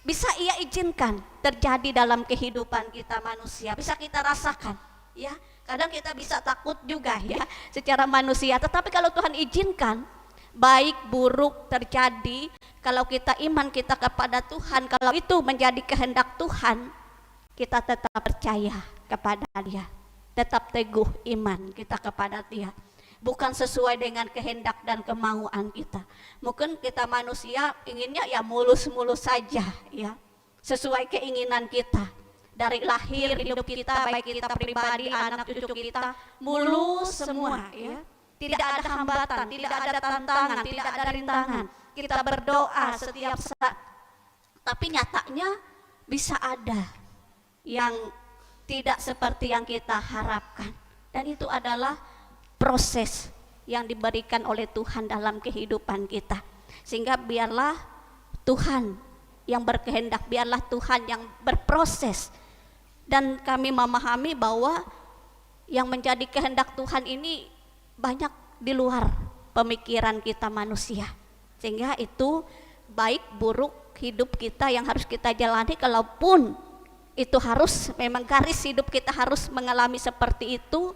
bisa Ia izinkan terjadi dalam kehidupan kita manusia, bisa kita rasakan ya. Kadang kita bisa takut juga ya secara manusia, tetapi kalau Tuhan izinkan, baik buruk terjadi, kalau kita iman kita kepada Tuhan, kalau itu menjadi kehendak Tuhan, kita tetap percaya kepada Dia, tetap teguh iman kita kepada Dia, bukan sesuai dengan kehendak dan kemauan kita. Mungkin kita manusia inginnya ya mulus-mulus saja ya, sesuai keinginan kita. Dari lahir hidup kita, baik kita pribadi, anak cucu kita, mulus semua ya. Tidak ada hambatan, tidak ada tantangan, tidak ada rintangan. Kita berdoa setiap saat. Tapi nyatanya bisa ada yang tidak seperti yang kita harapkan. Dan itu adalah proses yang diberikan oleh Tuhan dalam kehidupan kita. Sehingga biarlah Tuhan yang berkehendak, biarlah Tuhan yang berproses. Dan kami memahami bahwa yang menjadi kehendak Tuhan ini banyak di luar pemikiran kita manusia. Sehingga itu baik buruk hidup kita yang harus kita jalani, kalaupun itu harus memang garis hidup kita harus mengalami seperti itu,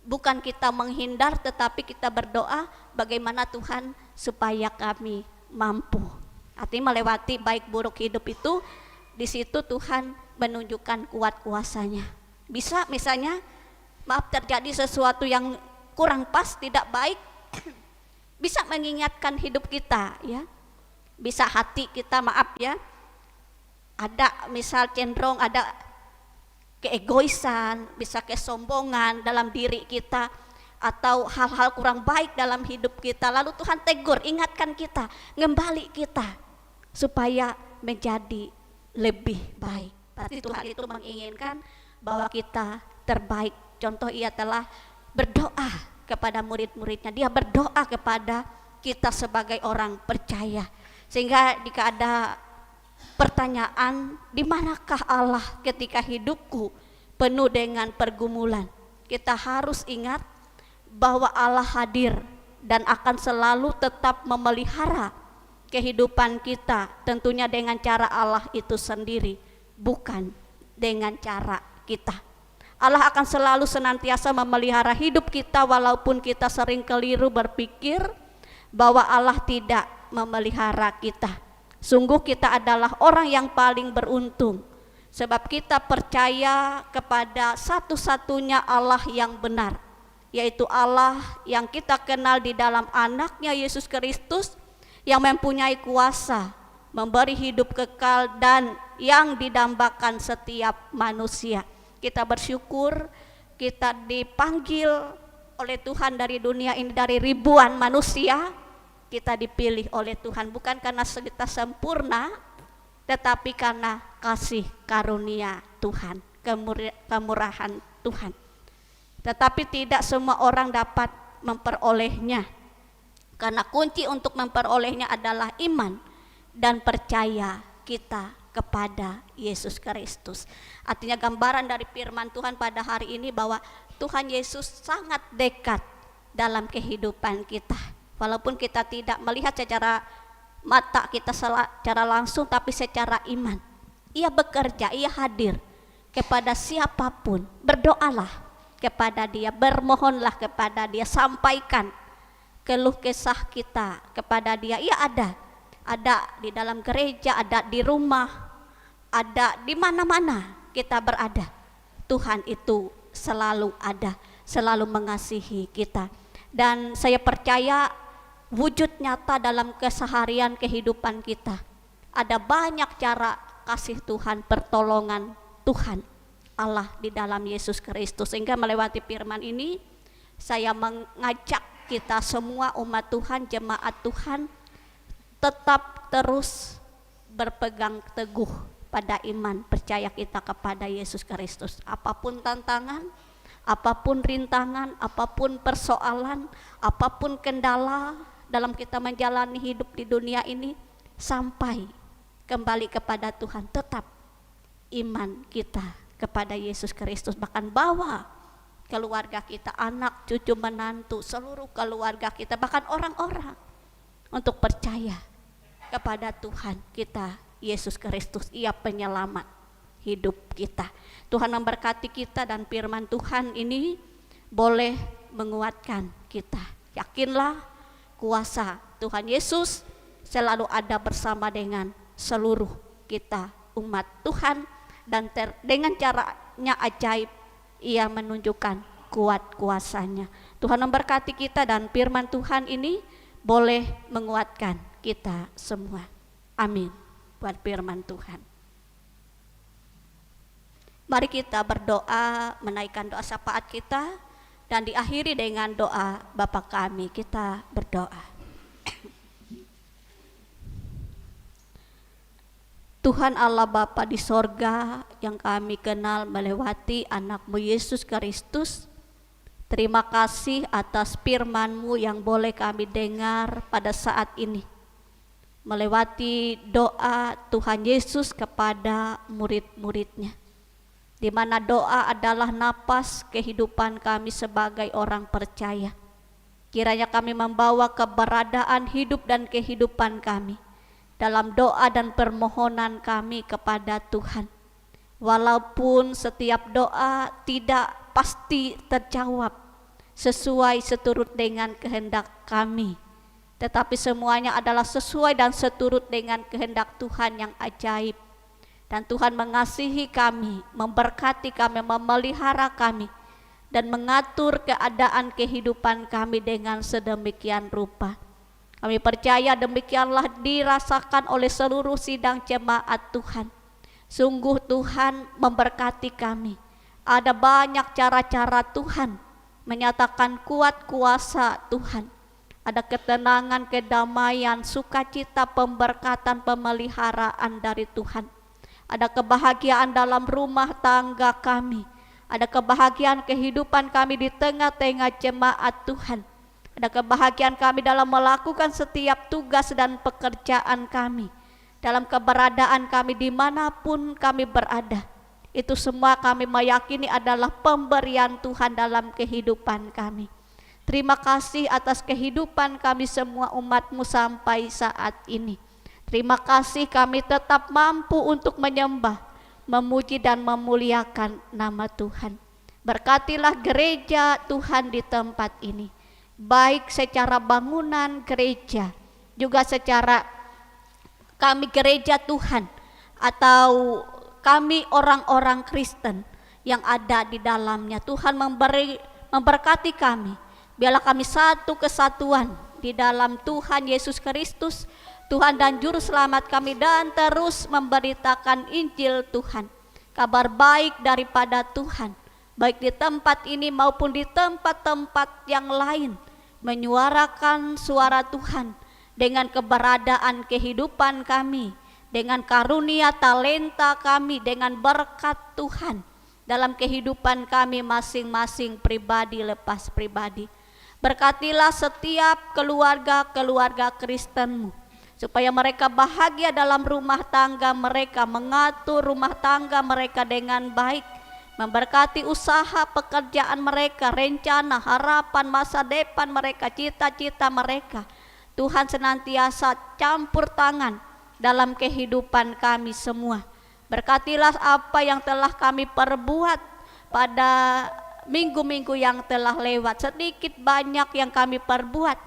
bukan kita menghindar tetapi kita berdoa bagaimana Tuhan supaya kami mampu. Artinya melewati baik buruk hidup itu, di situ Tuhan menunjukkan kuat kuasanya. Bisa misalnya terjadi sesuatu yang kurang pas, tidak baik, bisa mengingatkan hidup kita ya. Bisa hati kita ada misal cenderung ada keegoisan, bisa kesombongan dalam diri kita, atau hal-hal kurang baik dalam hidup kita, lalu Tuhan tegur, ingatkan kita, ngembali kita supaya menjadi lebih baik. Berarti Tuhan itu menginginkan bahwa kita terbaik. Contoh, Ia telah berdoa kepada murid-muridnya, dia berdoa kepada kita sebagai orang percaya. Sehingga jika ada pertanyaan, di manakah Allah ketika hidupku penuh dengan pergumulan, kita harus ingat bahwa Allah hadir dan akan selalu tetap memelihara kehidupan kita, tentunya dengan cara Allah itu sendiri, bukan dengan cara kita. Allah akan selalu senantiasa memelihara hidup kita, walaupun kita sering keliru berpikir bahwa Allah tidak memelihara kita. Sungguh kita adalah orang yang paling beruntung, sebab kita percaya kepada satu-satunya Allah yang benar, yaitu Allah yang kita kenal di dalam anaknya Yesus Kristus, yang mempunyai kuasa memberi hidup kekal dan yang didambakan setiap manusia. Kita bersyukur kita dipanggil oleh Tuhan dari dunia ini, dari ribuan manusia kita dipilih oleh Tuhan, bukan karena kita sempurna, tetapi karena kasih karunia Tuhan, kemurahan Tuhan. Tetapi tidak semua orang dapat memperolehnya, karena kunci untuk memperolehnya adalah iman dan percaya kita kepada Yesus Kristus. Artinya gambaran dari firman Tuhan pada hari ini bahwa Tuhan Yesus sangat dekat dalam kehidupan kita. Walaupun kita tidak melihat secara mata kita secara langsung, tapi secara iman. Ia bekerja, ia hadir kepada siapapun. Berdoalah kepada dia, bermohonlah kepada dia, sampaikan keluh kesah kita kepada dia. Ia ada di dalam gereja, ada di rumah, ada di mana-mana kita berada. Tuhan itu selalu ada, selalu mengasihi kita. Dan saya percaya wujud nyata dalam keseharian kehidupan kita. Ada banyak cara kasih Tuhan, pertolongan Tuhan Allah di dalam Yesus Kristus. Sehingga melewati firman ini, saya mengajak kita semua umat Tuhan, jemaat Tuhan, tetap terus berpegang teguh pada iman percaya kita kepada Yesus Kristus. Apapun tantangan, apapun rintangan, apapun persoalan, apapun kendala dalam kita menjalani hidup di dunia ini, sampai kembali kepada Tuhan, tetap iman kita kepada Yesus Kristus. Bahkan bawa keluarga kita, anak, cucu, menantu, seluruh keluarga kita, bahkan orang-orang untuk percaya kepada Tuhan kita Yesus Kristus. Ia penyelamat hidup kita. Tuhan memberkati kita, dan firman Tuhan ini boleh menguatkan kita. Yakinlah kuasa Tuhan Yesus selalu ada bersama dengan seluruh kita umat Tuhan, dan dengan caranya ajaib ia menunjukkan kuat kuasanya. Tuhan memberkati kita, dan firman Tuhan ini boleh menguatkan kita semua. Amin. Buat firman Tuhan. Mari kita berdoa, menaikkan doa syafaat kita, dan diakhiri dengan doa Bapa kami. Kita berdoa. Tuhan Allah Bapa di sorga yang kami kenal melewati anak-Mu Yesus Kristus, terima kasih atas firman-Mu yang boleh kami dengar pada saat ini. Melewati doa Tuhan Yesus kepada murid-muridnya, di mana doa adalah napas kehidupan kami sebagai orang percaya. Kiranya kami membawa keberadaan hidup dan kehidupan kami dalam doa dan permohonan kami kepada Tuhan. Walaupun setiap doa tidak pasti terjawab sesuai seturut dengan kehendak kami, tetapi semuanya adalah sesuai dan seturut dengan kehendak Tuhan yang ajaib. Dan Tuhan mengasihi kami, memberkati kami, memelihara kami, dan mengatur keadaan kehidupan kami dengan sedemikian rupa. Kami percaya demikianlah dirasakan oleh seluruh sidang jemaat Tuhan. Sungguh Tuhan memberkati kami. Ada banyak cara-cara Tuhan menyatakan kuat kuasa Tuhan. Ada ketenangan, kedamaian, sukacita, pemberkatan, pemeliharaan dari Tuhan. Ada kebahagiaan dalam rumah tangga kami. Ada kebahagiaan kehidupan kami di tengah-tengah jemaat Tuhan. Ada kebahagiaan kami dalam melakukan setiap tugas dan pekerjaan kami. Dalam keberadaan kami dimanapun kami berada. Itu semua kami meyakini adalah pemberian Tuhan dalam kehidupan kami. Terima kasih atas kehidupan kami semua umat-Mu sampai saat ini. Terima kasih kami tetap mampu untuk menyembah, memuji dan memuliakan nama Tuhan. Berkatilah gereja Tuhan di tempat ini, baik secara bangunan gereja, juga secara kami gereja Tuhan, atau kami orang-orang Kristen yang ada di dalamnya. Tuhan memberkati kami, biarlah kami satu kesatuan di dalam Tuhan Yesus Kristus, Tuhan dan Juru Selamat kami, dan terus memberitakan Injil Tuhan, kabar baik daripada Tuhan, baik di tempat ini maupun di tempat-tempat yang lain, menyuarakan suara Tuhan dengan keberadaan kehidupan kami, dengan karunia talenta kami, dengan berkat Tuhan dalam kehidupan kami masing-masing pribadi lepas pribadi. Berkatilah setiap keluarga-keluarga Kristen-Mu, supaya mereka bahagia dalam rumah tangga mereka, mengatur rumah tangga mereka dengan baik, memberkati usaha pekerjaan mereka, rencana, harapan, masa depan mereka, cita-cita mereka. Tuhan senantiasa campur tangan dalam kehidupan kami semua. Berkatilah apa yang telah kami perbuat pada minggu-minggu yang telah lewat, sedikit banyak yang kami perbuat.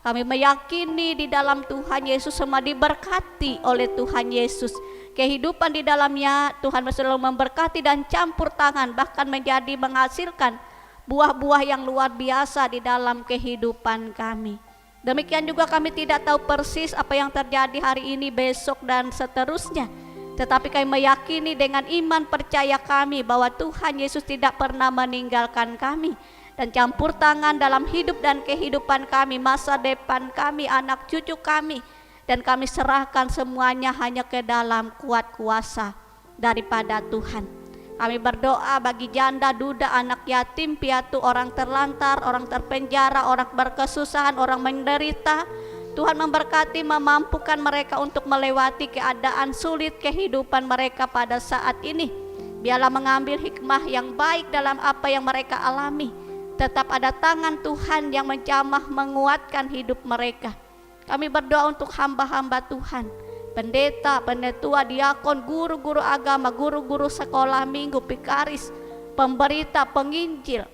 Kami meyakini di dalam Tuhan Yesus semua diberkati oleh Tuhan Yesus. Kehidupan di dalamnya Tuhan selalu memberkati dan campur tangan, bahkan menjadi menghasilkan buah-buah yang luar biasa di dalam kehidupan kami. Demikian juga kami tidak tahu persis apa yang terjadi hari ini, besok dan seterusnya. Tetapi kami meyakini dengan iman percaya kami bahwa Tuhan Yesus tidak pernah meninggalkan kami, dan campur tangan dalam hidup dan kehidupan kami, masa depan kami, anak cucu kami, dan kami serahkan semuanya hanya ke dalam kuat kuasa daripada Tuhan. Kami berdoa bagi janda, duda, anak yatim, piatu, orang terlantar, orang terpenjara, orang berkesusahan, orang menderita. Tuhan memberkati, memampukan mereka untuk melewati keadaan sulit kehidupan mereka pada saat ini. Biarlah mengambil hikmah yang baik dalam apa yang mereka alami. Tetap ada tangan Tuhan yang menjamah menguatkan hidup mereka. Kami berdoa untuk hamba-hamba Tuhan, pendeta, pendetua, diakon, guru-guru agama, guru-guru sekolah minggu, pikaris, pemberita, penginjil,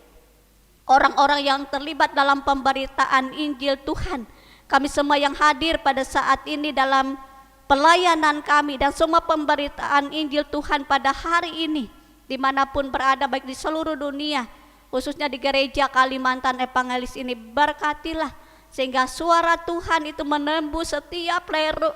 orang-orang yang terlibat dalam pemberitaan Injil Tuhan. Kami semua yang hadir pada saat ini dalam pelayanan kami dan semua pemberitaan Injil Tuhan pada hari ini, dimanapun berada, baik di seluruh dunia, khususnya di gereja Kalimantan Evangelis ini, berkatilah sehingga suara Tuhan itu menembus setiap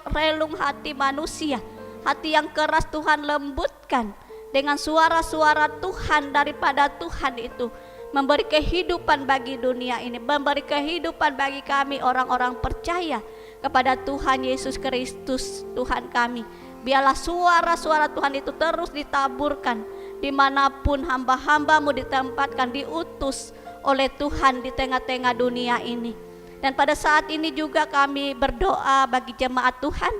relung hati manusia. Hati yang keras Tuhan lembutkan dengan suara-suara Tuhan daripada Tuhan itu, memberi kehidupan bagi dunia ini, memberi kehidupan bagi kami orang-orang percaya kepada Tuhan Yesus Kristus Tuhan kami. Biarlah suara-suara Tuhan itu terus ditaburkan dimanapun hamba-hamba-Mu ditempatkan, diutus oleh Tuhan di tengah-tengah dunia ini. Dan pada saat ini juga kami berdoa bagi jemaat Tuhan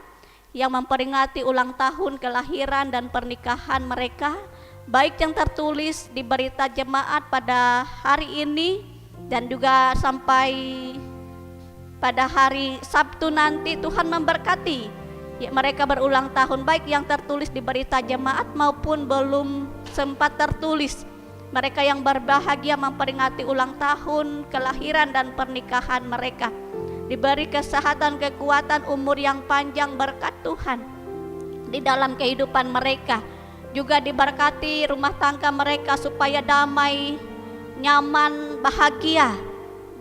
yang memperingati ulang tahun kelahiran dan pernikahan mereka, baik yang tertulis di berita jemaat pada hari ini dan juga sampai pada hari Sabtu nanti. Tuhan memberkati ya, mereka berulang tahun, baik yang tertulis di berita jemaat maupun belum sempat tertulis. Mereka yang berbahagia memperingati ulang tahun kelahiran dan pernikahan mereka, diberi kesehatan, kekuatan, umur yang panjang, berkat Tuhan di dalam kehidupan mereka. Juga diberkati rumah tangga mereka supaya damai, nyaman, bahagia,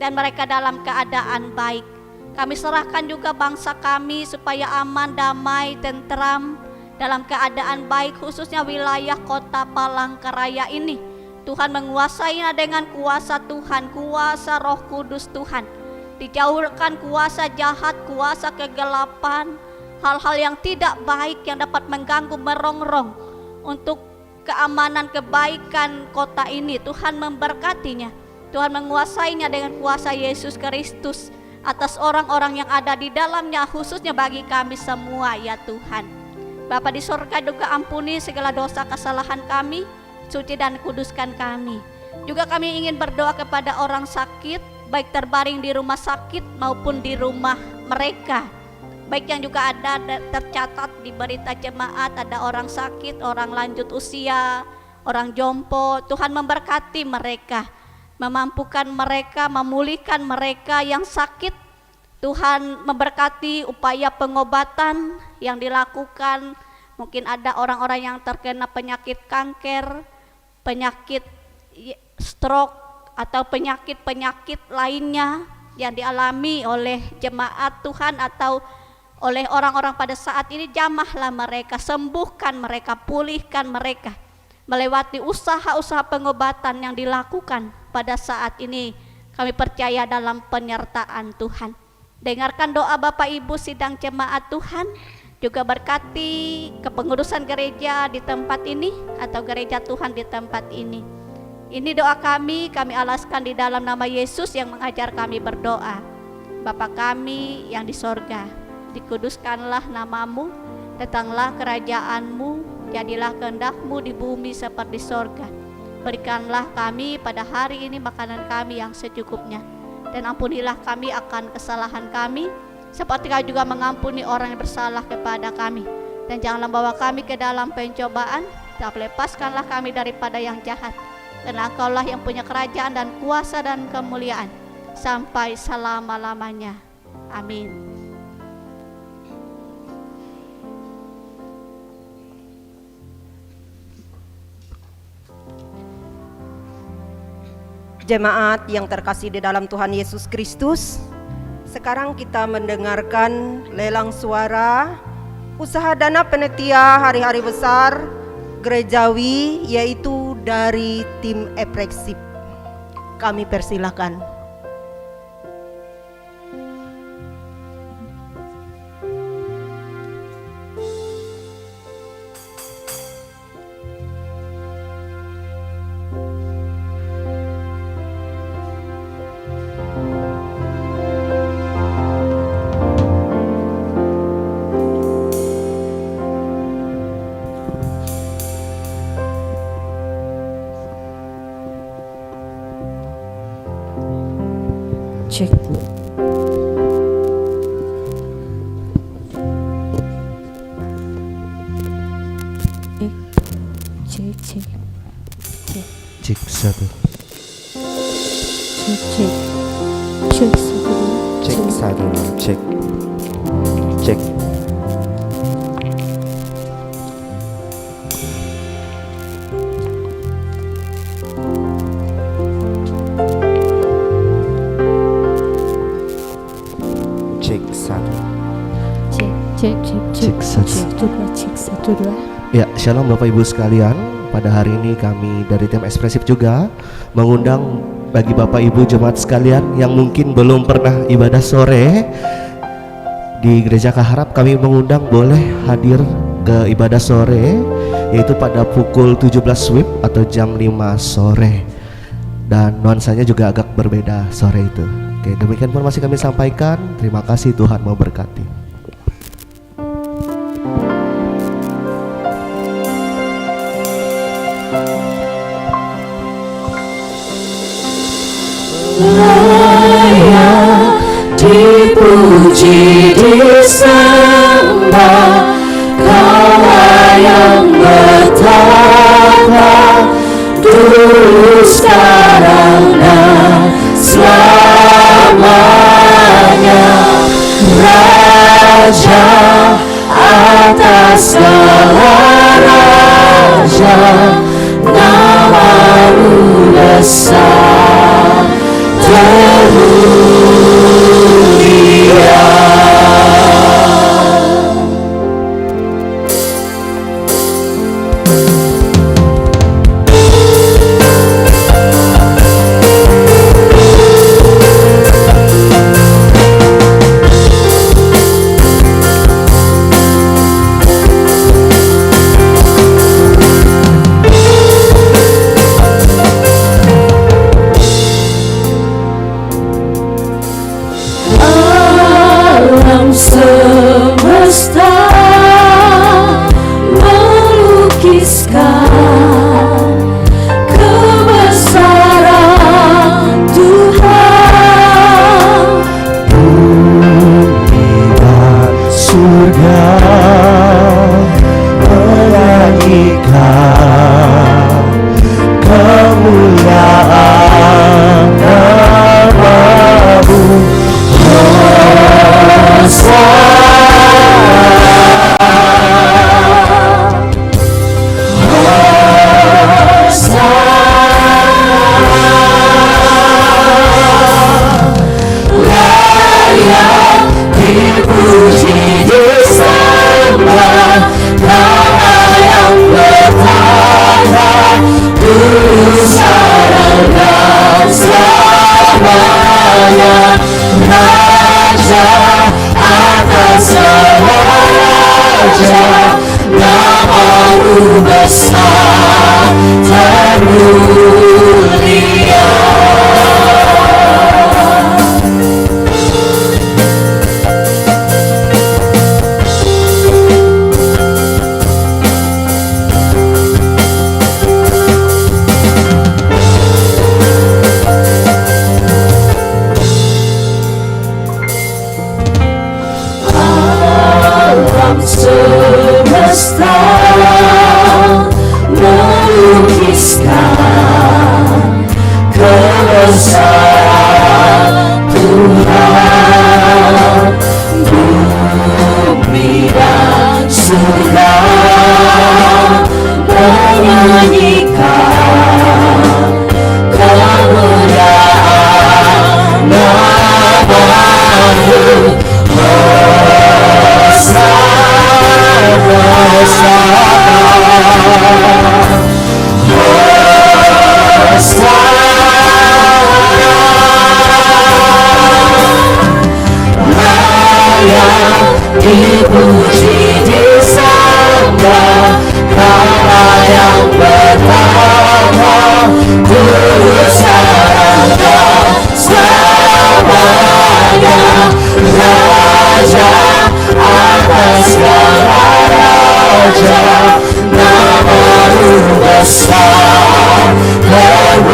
dan mereka dalam keadaan baik. Kami serahkan juga bangsa kami supaya aman, damai, tentram, dalam keadaan baik, khususnya wilayah kota Palangkaraya ini. Tuhan menguasainya dengan kuasa Tuhan, kuasa Roh Kudus Tuhan. Dijauhkan kuasa jahat, kuasa kegelapan, hal-hal yang tidak baik yang dapat mengganggu, merongrong untuk keamanan, kebaikan kota ini. Tuhan memberkatinya, Tuhan menguasainya dengan kuasa Yesus Kristus atas orang-orang yang ada di dalamnya, khususnya bagi kami semua ya Tuhan. Bapa di surga juga ampuni segala dosa kesalahan kami, suci dan kuduskan kami. Juga kami ingin berdoa kepada orang sakit, baik terbaring di rumah sakit maupun di rumah mereka, baik yang juga ada tercatat di berita jemaat, ada orang sakit, orang lanjut usia, orang jompo. Tuhan memberkati mereka, memampukan mereka, memulihkan mereka yang sakit. Tuhan memberkati upaya pengobatan yang dilakukan. Mungkin ada orang-orang yang terkena penyakit kanker, penyakit stroke, atau penyakit-penyakit lainnya yang dialami oleh jemaat Tuhan atau oleh orang-orang pada saat ini. Jamahlah mereka, sembuhkan mereka, pulihkan mereka melewati usaha-usaha pengobatan yang dilakukan pada saat ini. Kami percaya dalam penyertaan Tuhan. Dengarkan doa Bapak Ibu sidang jemaat Tuhan, juga berkati kepengurusan gereja di tempat ini atau gereja Tuhan di tempat ini. Ini doa kami alaskan di dalam nama Yesus yang mengajar kami berdoa. Bapa kami yang di sorga, dikuduskanlah namamu, datanglah kerajaanmu, jadilah kehendak-Mu di bumi seperti sorga. Berikanlah kami pada hari ini makanan kami yang secukupnya, dan ampunilah kami akan kesalahan kami, seperti Kau juga mengampuni orang yang bersalah kepada kami. Dan janganlah bawa kami ke dalam pencobaan, tapi lepaskanlah kami daripada yang jahat. Karena Engkaulah yang punya kerajaan dan kuasa dan kemuliaan sampai selama-lamanya. Amin. Jemaat yang terkasih di dalam Tuhan Yesus Kristus, sekarang kita mendengarkan lelang suara usaha dana panitia hari-hari besar gerejawi, yaitu dari tim Epreksip. Kami persilakan. Cek. Cek satu. Cek satu. Cek. Cek satu dua. Ya, shalom Bapak Ibu sekalian. Pada hari ini kami dari tim Ekspresif juga mengundang bagi Bapak Ibu jemaat sekalian yang mungkin belum pernah ibadah sore di Gereja Kaharap. Kami mengundang boleh hadir ke ibadah sore, yaitu pada pukul 17 WIB atau jam 5 sore. Dan nuansanya juga agak berbeda sore itu. Oke, demikian pun masih kami sampaikan. Terima kasih, Tuhan memberkati. Dipuji, disembah, Kaulah yang bertata, dulu, sekarang, dan selamanya. Raja atas segala raja, nama-Mu besar termulia. menyanyikan kemuliaan nama-Mu. Dipuji disembah Allah yang bertahta dulu sekarang dan selamanya, Raja atas segala raja, nama-Mu besar termulia. Semesta melukiskan kebesaran Tuhan, bumi dan surga menyanyikan kemuliaan nama-Mu. Dipuji disembah Allah yang bertahta dulu sekarang dan selamanya, Raja atas segala raja, nama-Mu besar termulia.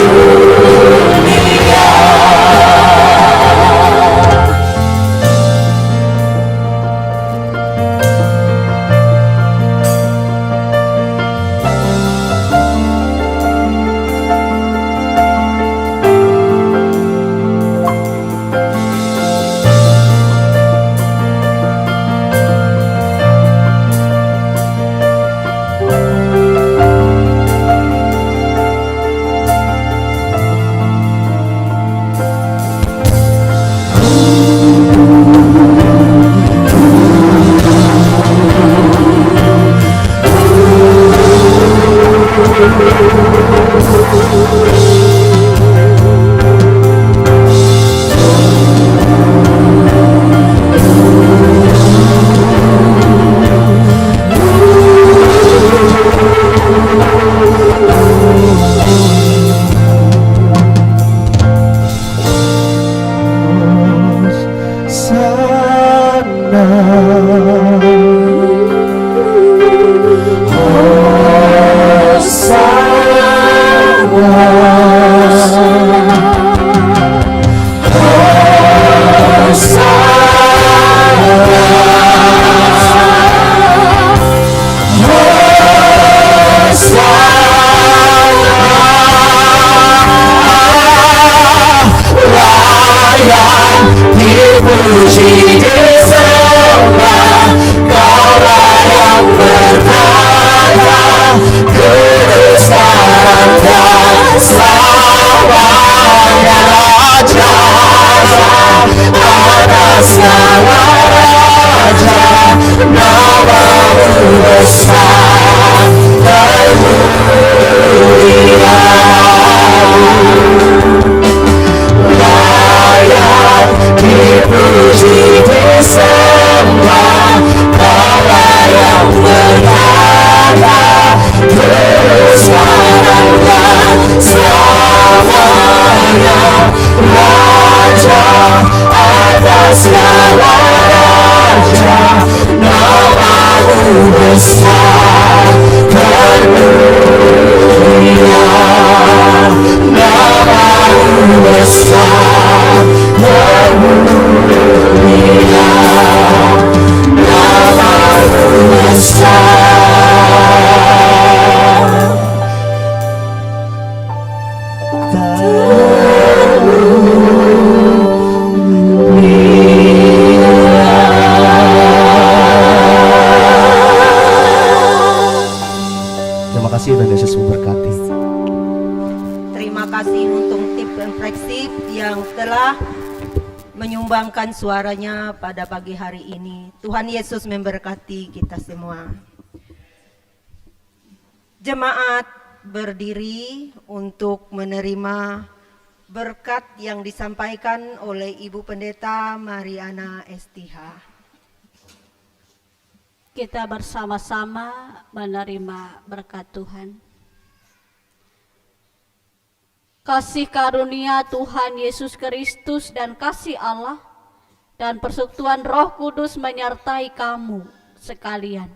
Dipuji Terima kasih dan Yesus memberkati. Terima kasih untuk tim Refleksif yang telah menyumbangkan suaranya pada pagi hari ini. Tuhan Yesus memberkati kita semua. Jemaat berdiri untuk menerima berkat yang disampaikan oleh Ibu Pendeta Mariana Estiha. Kita bersama-sama menerima berkat Tuhan. Kasih karunia Tuhan Yesus Kristus dan kasih Allah dan persekutuan Roh Kudus menyertai kamu sekalian.